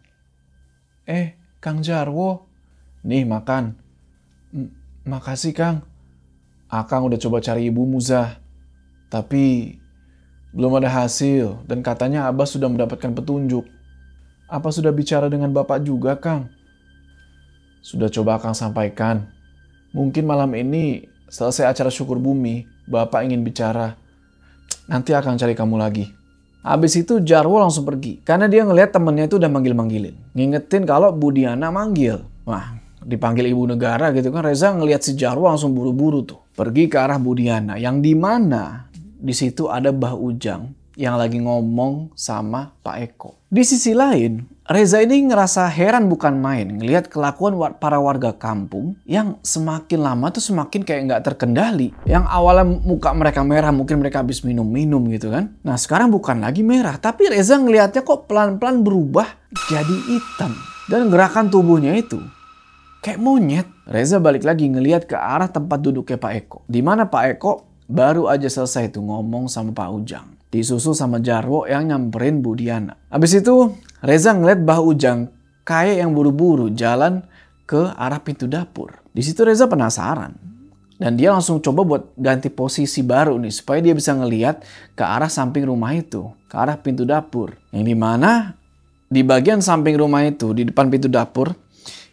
A: Kang Jarwo. Nih makan. Makasih Kang. Akang udah coba cari ibumu Zah. Tapi belum ada hasil. Dan katanya Abah sudah mendapatkan petunjuk. Apa sudah bicara dengan Bapak juga Kang? Sudah coba Akang sampaikan. Mungkin malam ini selesai acara syukur bumi, Bapak ingin bicara. Nanti Akang cari kamu lagi. Habis itu Jarwo langsung pergi. Karena dia ngelihat temennya itu udah manggil-manggilin. Ngingetin kalau Budiana manggil. Wah, dipanggil ibu negara gitu kan. Reza ngelihat si Jarwo langsung buru-buru tuh. Pergi ke arah Budiana. Yang dimana di situ ada Mbah Ujang yang lagi ngomong sama Pak Eko. Di sisi lain, Reza ini ngerasa heran bukan main ngelihat kelakuan para warga kampung yang semakin lama tuh semakin kayak nggak terkendali. Yang awalnya muka mereka merah, mungkin mereka habis minum-minum gitu kan. Nah sekarang bukan lagi merah, tapi Reza ngelihatnya kok pelan-pelan berubah jadi hitam. Dan gerakan tubuhnya itu kayak monyet. Reza balik lagi ngelihat ke arah tempat duduknya Pak Eko. Dimana Pak Eko baru aja selesai tuh ngomong sama Pak Ujang. Disusul sama Jarwo yang nyamperin Budiana. Habis itu Reza ngeliat Mbah Ujang kayak yang buru-buru jalan ke arah pintu dapur. Di situ Reza penasaran. Dan dia langsung coba buat ganti posisi baru nih. Supaya dia bisa ngeliat ke arah samping rumah itu. Ke arah pintu dapur. Yang dimana di bagian samping rumah itu, di depan pintu dapur,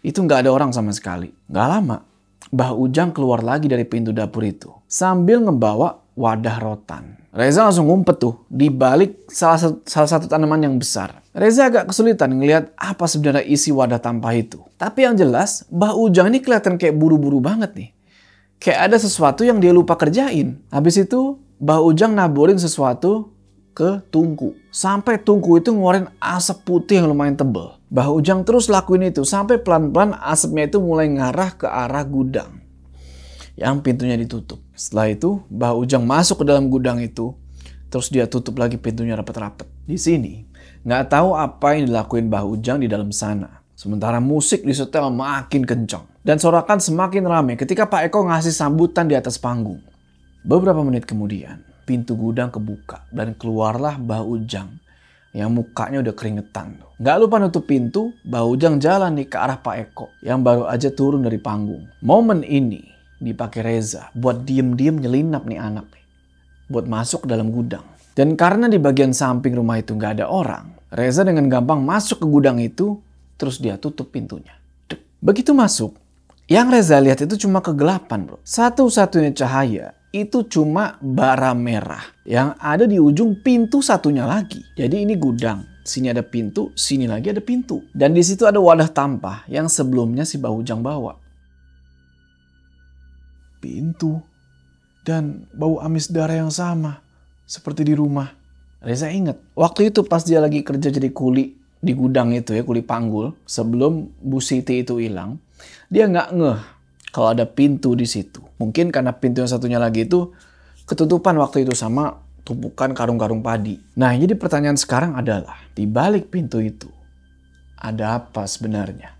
A: itu nggak ada orang sama sekali. Nggak lama, Mbah Ujang keluar lagi dari pintu dapur itu. Sambil ngebawa wadah rotan. Reza langsung ngumpet tuh di balik salah satu tanaman yang besar. Reza agak kesulitan ngelihat apa sebenarnya isi wadah tampah itu. Tapi yang jelas, Mbah Ujang ini kelihatan kayak buru-buru banget nih. Kayak ada sesuatu yang dia lupa kerjain. Habis itu, Mbah Ujang naburin sesuatu ke tungku. Sampai tungku itu ngeluarin asap putih yang lumayan tebal. Mbah Ujang terus lakuin itu sampai pelan-pelan asapnya itu mulai ngarah ke arah gudang yang pintunya ditutup.
B: Setelah itu, Mbah Ujang masuk ke dalam gudang itu, terus dia tutup lagi pintunya rapet-rapet. Di sini, nggak tahu apa yang dilakuin Mbah Ujang di dalam sana. Sementara musik disetel makin kencang. Dan sorakan semakin ramai ketika Pak Eko ngasih sambutan di atas panggung. Beberapa menit kemudian, pintu gudang kebuka dan keluarlah Mbah Ujang yang mukanya udah keringetan. Nggak lupa nutup pintu, Mbah Ujang jalan nih ke arah Pak Eko yang baru aja turun dari panggung. Momen ini dipakai Reza buat diem-diem nyelinap nih anak nih, buat masuk ke dalam gudang. Dan karena di bagian samping rumah itu nggak ada orang, Reza dengan gampang masuk ke gudang itu, terus dia tutup pintunya. Begitu masuk, yang Reza lihat itu cuma kegelapan bro. Satu-satunya cahaya itu cuma bara merah yang ada di ujung pintu satunya lagi. Jadi ini gudang, sini ada pintu, sini lagi ada pintu. Dan di situ ada wadah tampah yang sebelumnya si Mbah Ujang bawa. Pintu dan bau amis darah yang sama seperti di rumah. Reza ingat waktu itu pas dia lagi kerja jadi kuli di gudang itu ya, kuli panggul, sebelum Bu Siti itu hilang, dia nggak ngeh kalau ada pintu di situ. Mungkin karena pintu yang satunya lagi itu ketutupan waktu itu sama tumpukan karung-karung padi. Nah, jadi pertanyaan sekarang adalah, di balik pintu itu ada apa sebenarnya?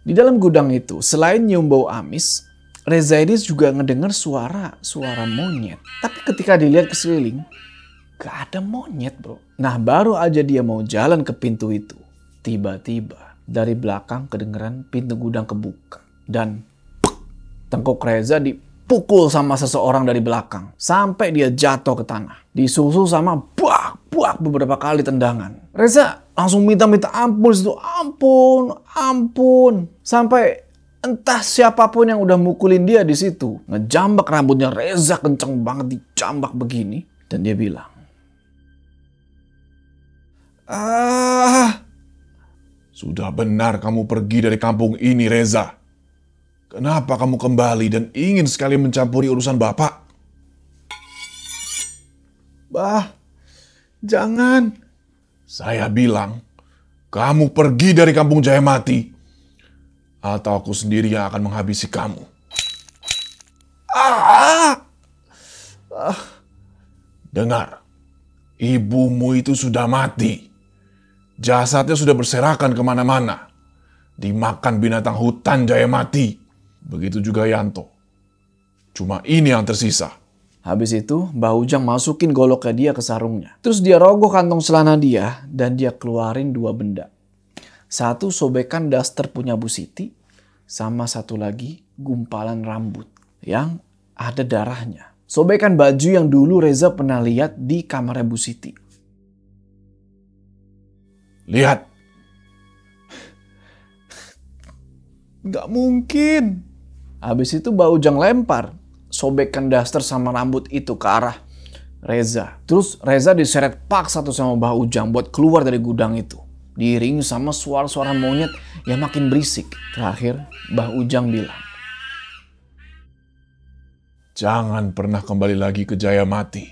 B: Di dalam gudang itu, selain nyium bau amis, Reza ini juga ngedenger suara monyet. Tapi ketika dilihat ke sekeliling, gak ada monyet bro. Nah, baru aja dia mau jalan ke pintu itu, tiba-tiba dari belakang kedengeran pintu gudang kebuka. Dan tengkuk Reza dipukul sama seseorang dari belakang. Sampai dia jatuh ke tanah. Disusul sama buak beberapa kali tendangan. Reza langsung minta ampun situ. Ampun. Sampai entah siapapun yang udah mukulin dia di situ. Ngejambak rambutnya Reza kenceng banget dijambak begini. Dan dia bilang,
A: Sudah benar kamu pergi dari kampung ini, Reza. Kenapa kamu kembali dan ingin sekali mencampuri urusan Bapak?
B: Bah, jangan.
A: Saya bilang, kamu pergi dari kampung Jayamati, atau aku sendiri yang akan menghabisi kamu. Dengar, ibumu itu sudah mati. Jasadnya sudah berserakan kemana-mana. Dimakan binatang hutan Jayamati. Begitu juga Yanto. Cuma ini yang tersisa.
B: Habis itu, Mbah Ujang masukin goloknya dia ke sarungnya. Terus dia rogoh kantong celana dia dan dia keluarin 2 benda. Satu sobekan daster punya Bu Siti, sama satu lagi gumpalan rambut yang ada darahnya. Sobekan baju yang dulu Reza pernah lihat di kamarnya Bu Siti.
A: Lihat.
B: Gak mungkin. Habis itu Mbah Ujang lempar sobekan daster sama rambut itu ke arah Reza. Terus Reza diseret paksa tuh sama Mbah Ujang buat keluar dari gudang itu. Diiringi sama suara-suara monyet yang makin berisik. Terakhir Mbah Ujang bilang,
A: Jangan pernah kembali lagi ke Jayamati.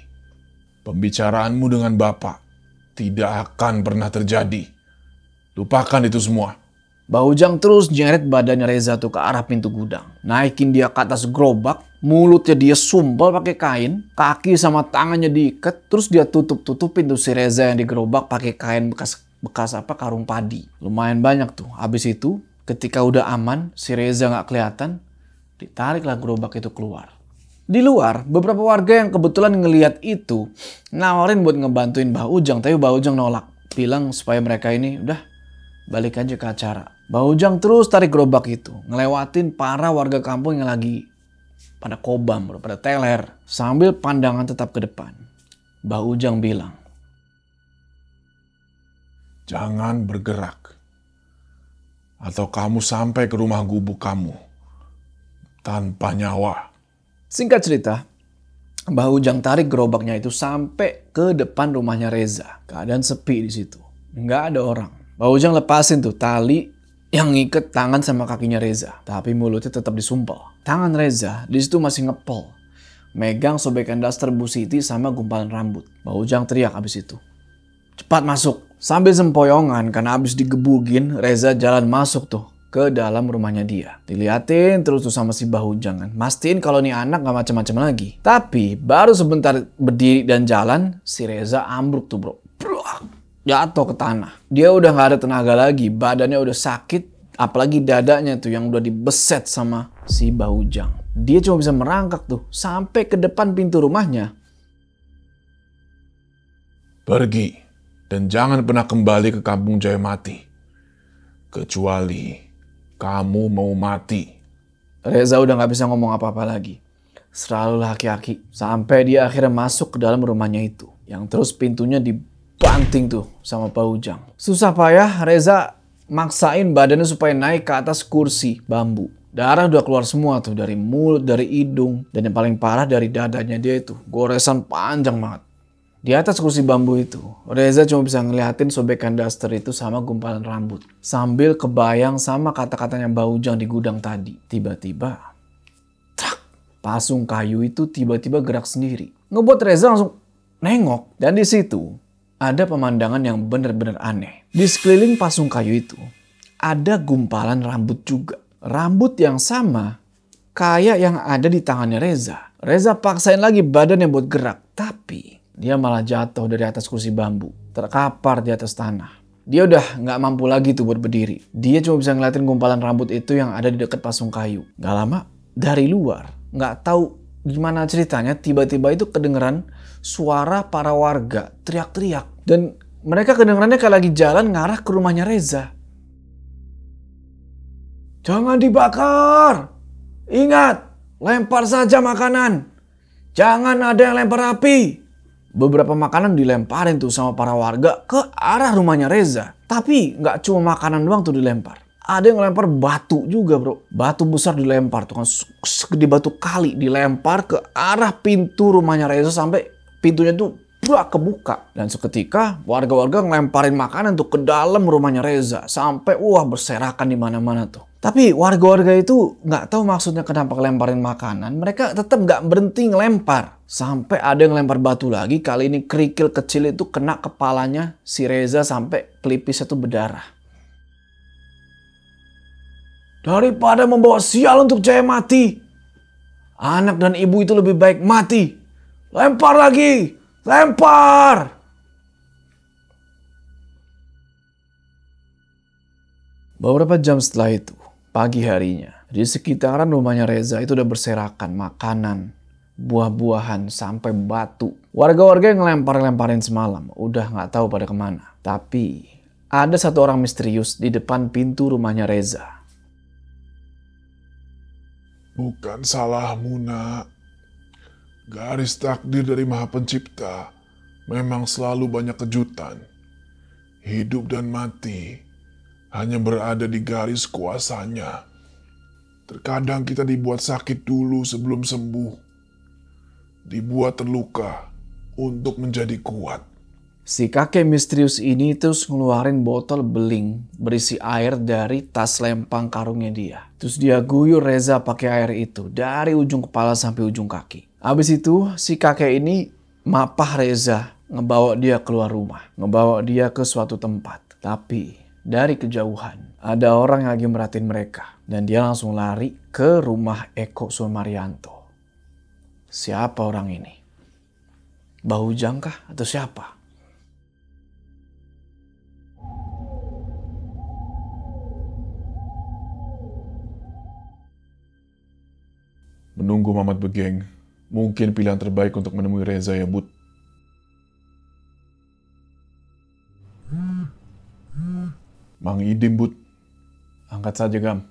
A: Pembicaraanmu dengan Bapak tidak akan pernah terjadi. Lupakan itu semua.
B: Mbah Ujang terus nyeret badannya Reza tuh ke arah pintu gudang. Naikin dia ke atas gerobak, mulutnya dia sumpel pakai kain, kaki sama tangannya diikat, terus dia tutupin tuh si Reza yang digerobak pakai kain bekas karung padi. Lumayan banyak tuh. Habis itu, ketika udah aman, si Reza nggak kelihatan, ditariklah gerobak itu keluar. Di luar, beberapa warga yang kebetulan ngelihat itu nawarin buat ngebantuin Mbah Ujang, tapi Mbah Ujang nolak, bilang supaya mereka ini udah balik aja ke acara. Mbah Ujang terus tarik gerobak itu, ngelewatin para warga kampung yang lagi pada kobam, pada teler, sambil pandangan tetap ke depan. Mbah Ujang bilang,
A: Jangan bergerak, atau kamu sampai ke rumah gubuk kamu tanpa nyawa.
B: Singkat cerita, Mbah Ujang tarik gerobaknya itu sampai ke depan rumahnya Reza. Keadaan sepi di situ, nggak ada orang. Mbah Ujang lepasin tuh tali yang ngiket tangan sama kakinya Reza, tapi mulutnya tetap disumpel. Tangan Reza di situ masih ngepel, megang sobekan daster Bu Siti sama gumpalan rambut. Mbah Ujang teriak abis itu, cepat masuk. Sambil sempoyongan karena abis digebugin, Reza jalan masuk tuh ke dalam rumahnya dia. Diliatin terus tuh sama si Bahujang kan. Mastiin kalau nih anak gak macem-macem lagi. Tapi baru sebentar berdiri dan jalan, si Reza ambruk tuh bro. Jatuh ke tanah. Dia udah gak ada tenaga lagi. Badannya udah sakit. Apalagi dadanya tuh yang udah dibeset sama si Bahujang. Dia cuma bisa merangkak tuh sampai ke depan pintu rumahnya.
A: Pergi dan jangan pernah kembali ke kampung Jayamati. Kecuali kamu mau mati.
B: Reza udah gak bisa ngomong apa-apa lagi. Selalu laki-laki. Sampai dia akhirnya masuk ke dalam rumahnya itu. Yang terus pintunya dibanting tuh sama Bahujang. Susah payah Reza maksain badannya supaya naik ke atas kursi bambu. Darah udah keluar semua tuh dari mulut, dari hidung. Dan yang paling parah dari dadanya dia itu. Goresan panjang banget. Di atas kursi bambu itu, Reza cuma bisa ngeliatin sobekan daster itu sama gumpalan rambut. Sambil kebayang sama kata-katanya Bahujang di gudang tadi. Tiba-tiba, trak, pasung kayu itu tiba-tiba gerak sendiri. Ngebuat Reza langsung nengok. Dan di situ ada pemandangan yang benar-benar aneh. Di sekeliling pasung kayu itu, ada gumpalan rambut juga. Rambut yang sama kayak yang ada di tangannya Reza. Reza paksain lagi badannya buat gerak. Tapi dia malah jatuh dari atas kursi bambu. Terkapar di atas tanah. Dia udah gak mampu lagi tuh buat berdiri. Dia cuma bisa ngeliatin gumpalan rambut itu yang ada di dekat pasung kayu. Gak lama dari luar, gak tahu gimana ceritanya, tiba-tiba itu kedengeran suara para warga teriak-teriak. Dan mereka kedengerannya kayak lagi jalan ngarah ke rumahnya Reza. Jangan dibakar. Ingat, lempar saja makanan. Jangan ada yang lempar api. Beberapa makanan dilemparin tuh sama para warga ke arah rumahnya Reza. Tapi nggak cuma makanan doang tuh dilempar. Ada yang lempar batu juga bro. Batu besar dilempar tuh kan, segede batu kali dilempar ke arah pintu rumahnya Reza sampai pintunya tuh kebuka. Dan seketika warga-warga ngelemparin makanan tuh ke dalam rumahnya Reza sampai berserakan di mana-mana tuh. Tapi warga-warga itu nggak tahu maksudnya kenapa ngelemparin makanan. Mereka tetap nggak berhenti ngelempar. Sampai ada yang lempar batu lagi. Kali ini kerikil kecil itu kena kepalanya si Reza sampai pelipisnya tuh berdarah. Daripada membawa sial untuk Jayamati, anak dan ibu itu lebih baik mati. Lempar lagi, lempar. Beberapa jam setelah itu, pagi harinya, di sekitaran rumahnya Reza itu udah berserakan makanan, buah-buahan, sampai batu. Warga-warga yang ngelempar-lemparin semalam udah gak tahu pada kemana. Tapi ada satu orang misterius di depan pintu rumahnya Reza.
A: Bukan salahmu, nak. Garis takdir dari Maha Pencipta memang selalu banyak kejutan. Hidup dan mati hanya berada di garis kuasanya. Terkadang kita dibuat sakit dulu sebelum sembuh. Dibuat terluka untuk menjadi kuat.
B: Si kakek misterius ini terus ngeluarin botol beling berisi air dari tas lempang karungnya dia. Terus dia guyur Reza pakai air itu dari ujung kepala sampai ujung kaki. Habis itu si kakek ini mapah Reza, ngebawa dia keluar rumah, ngebawa dia ke suatu tempat. Tapi dari kejauhan ada orang yang lagi merhatiin mereka dan dia langsung lari ke rumah Eko Sumaryanto. Siapa orang ini? Bahujang kah atau siapa?
A: Menunggu Mamat Begeng mungkin pilihan terbaik untuk menemui Reza ya, Bud. Mang Idim, Bud.
B: Angkat saja, Gam.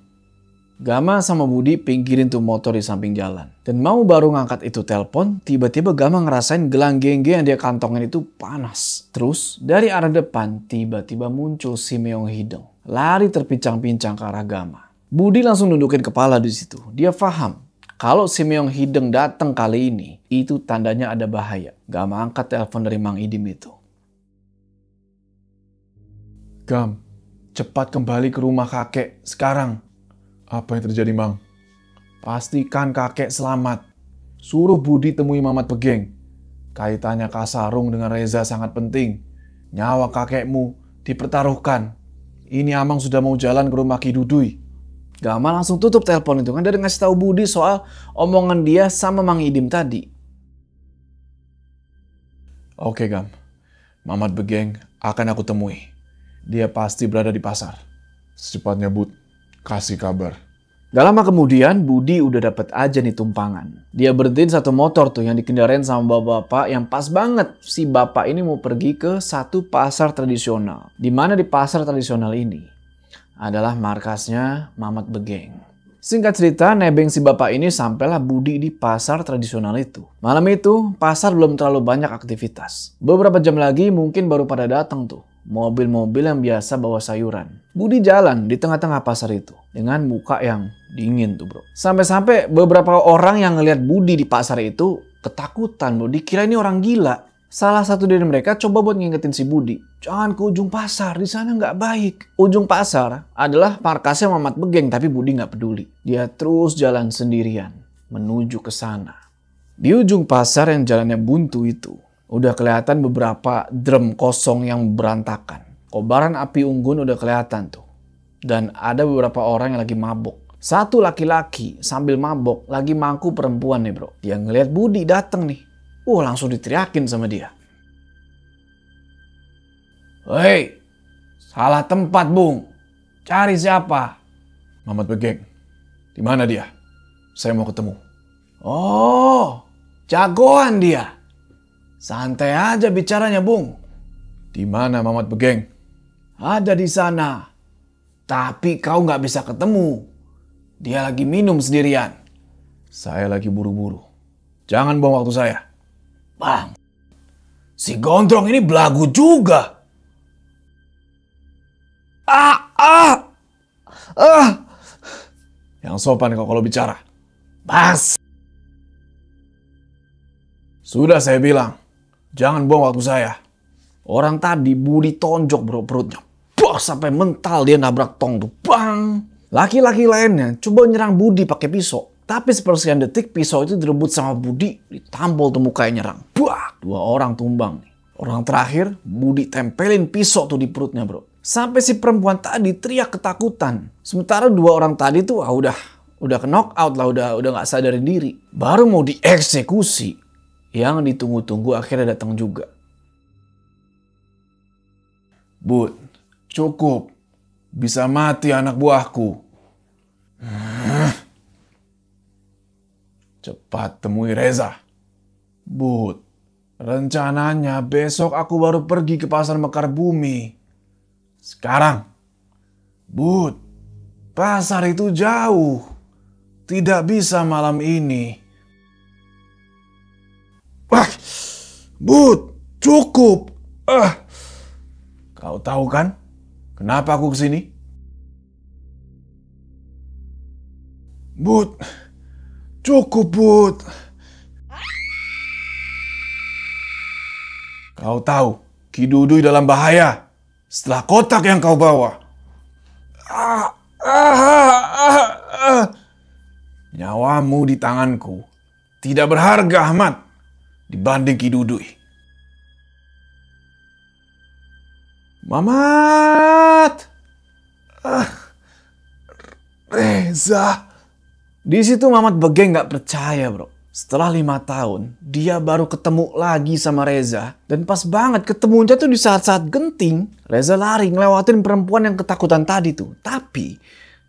B: Gama sama Budi pinggirin tuh motor di samping jalan. Dan mau baru ngangkat itu telepon, tiba-tiba Gama ngerasain gelang gengge yang dia kantongin itu panas. Terus dari arah depan tiba-tiba muncul si Meong Hideng. Lari terpincang-pincang ke arah Gama. Budi langsung nundukin kepala di situ. Dia paham kalau si Meong Hideng datang kali ini, itu tandanya ada bahaya. Gama angkat telepon dari Mang Idim itu.
A: Gam, cepat kembali ke rumah kakek sekarang. Apa yang terjadi, Mang?
B: Pastikan kakek selamat. Suruh Budi temui Mamat Begeng. Kaitannya Kasarung dengan Reza sangat penting. Nyawa kakekmu dipertaruhkan. Ini Amang sudah mau jalan ke rumah Ki Dudui. Gama langsung tutup telepon itu kan, dia ngasih tahu Budi soal omongan dia sama Mang Idim tadi.
A: Oke Gam, Mamat Begeng akan aku temui. Dia pasti berada di pasar. Secepatnya Bud, kasih kabar.
B: Gak lama kemudian Budi udah dapet aja nih tumpangan. Dia berhentiin satu motor tuh yang dikendarain sama bapak-bapak yang pas banget. Si bapak ini mau pergi ke satu pasar tradisional. Dimana di pasar tradisional ini adalah markasnya Mamat Begeng. Singkat cerita, nebeng si bapak ini sampailah Budi di pasar tradisional itu. Malam itu, pasar belum terlalu banyak aktivitas. Beberapa jam lagi mungkin baru pada datang tuh mobil-mobil yang biasa bawa sayuran. Budi jalan di tengah-tengah pasar itu dengan muka yang dingin tuh bro. Sampai-sampai beberapa orang yang ngelihat Budi di pasar itu ketakutan bro. Dikira ini orang gila. Salah satu dari mereka coba buat ngingetin si Budi. Jangan ke ujung pasar, di sana nggak baik. Ujung pasar adalah markasnya Mamat Begeng, tapi Budi nggak peduli. Dia terus jalan sendirian menuju ke sana. Di ujung pasar yang jalannya buntu itu, udah kelihatan beberapa drum kosong yang berantakan. Kobaran api unggun udah kelihatan tuh. Dan ada beberapa orang yang lagi mabok. Satu laki-laki sambil mabok lagi mangku perempuan nih bro. Dia ngeliat Budi dateng nih. Langsung diteriakin sama dia. Hei, salah tempat bung. Cari siapa?
A: Mamat Begeng, di mana dia? Saya mau ketemu.
B: Oh, jagoan dia. Santai aja bicaranya bung.
A: Di mana Mamat Begeng?
B: Ada di sana. Tapi kau nggak bisa ketemu. Dia lagi minum sendirian.
A: Saya lagi buru-buru. Jangan buang waktu saya.
B: Bang, si gondrong ini belagu juga.
A: Yang sopan kau kalau bicara.
B: Bas.
A: Sudah saya bilang, jangan buang waktu saya.
B: Orang tadi Budi tonjok bro perutnya. Bah, sampai mental dia nabrak tong tuh. Bang. Laki-laki lainnya coba nyerang Budi pakai pisau. Tapi sepersekian detik pisau itu direbut sama Budi. Ditampol tuh mukanya nyerang. Bah, 2 orang tumbang nih. Orang terakhir Budi tempelin pisau tuh di perutnya bro. Sampai si perempuan tadi teriak ketakutan. Sementara 2 orang tadi tuh udah ke knock out lah. Udah gak sadarin diri. Baru mau dieksekusi. Yang ditunggu-tunggu akhirnya datang juga.
A: Bud, cukup. Bisa mati anak buahku. Cepat temui Reza. Bud, rencananya besok aku baru pergi ke pasar Mekar Bumi. Sekarang, Bud, pasar itu jauh. Tidak bisa malam ini. Bud, cukup. Kau tahu kan kenapa aku kesini? Bud, cukup Bud. Kau tahu Ki Dudui dalam bahaya setelah kotak yang kau bawa. Nyawamu di tanganku tidak berharga Ahmad dibanding Ki Dudui. Mamat! Reza!
B: Di situ Mamat Begeng gak percaya bro. Setelah 5 tahun, dia baru ketemu lagi sama Reza. Dan pas banget ketemunya tuh di saat-saat genting. Reza lari ngelewatin perempuan yang ketakutan tadi tuh. Tapi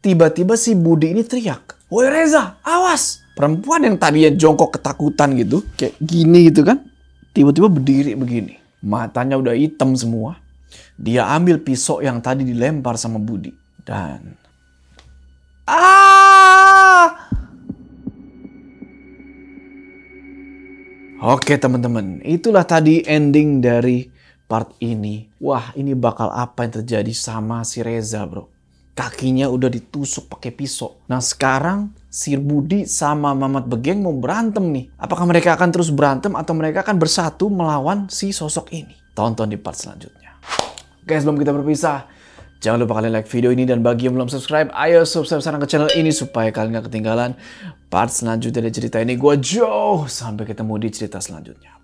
B: tiba-tiba si Budi ini teriak. Woi Reza, awas! Perempuan yang tadinya jongkok ketakutan gitu. Kayak gini gitu kan. Tiba-tiba berdiri begini. Matanya udah hitam semua. Dia ambil pisau yang tadi dilempar sama Budi. Dan... Oke teman-teman, itulah tadi ending dari part ini. Wah, ini bakal apa yang terjadi sama si Reza bro. Kakinya udah ditusuk pakai pisau. Nah sekarang si Budi sama Mamat Begeng mau berantem nih. Apakah mereka akan terus berantem atau mereka akan bersatu melawan si sosok ini? Tonton di part selanjutnya. Guys, sebelum kita berpisah, jangan lupa kalian like video ini, dan bagi yang belum subscribe, ayo subscribe sekarang ke channel ini supaya kalian gak ketinggalan part selanjutnya dari cerita ini. Gua Joe, sampai ketemu di cerita selanjutnya.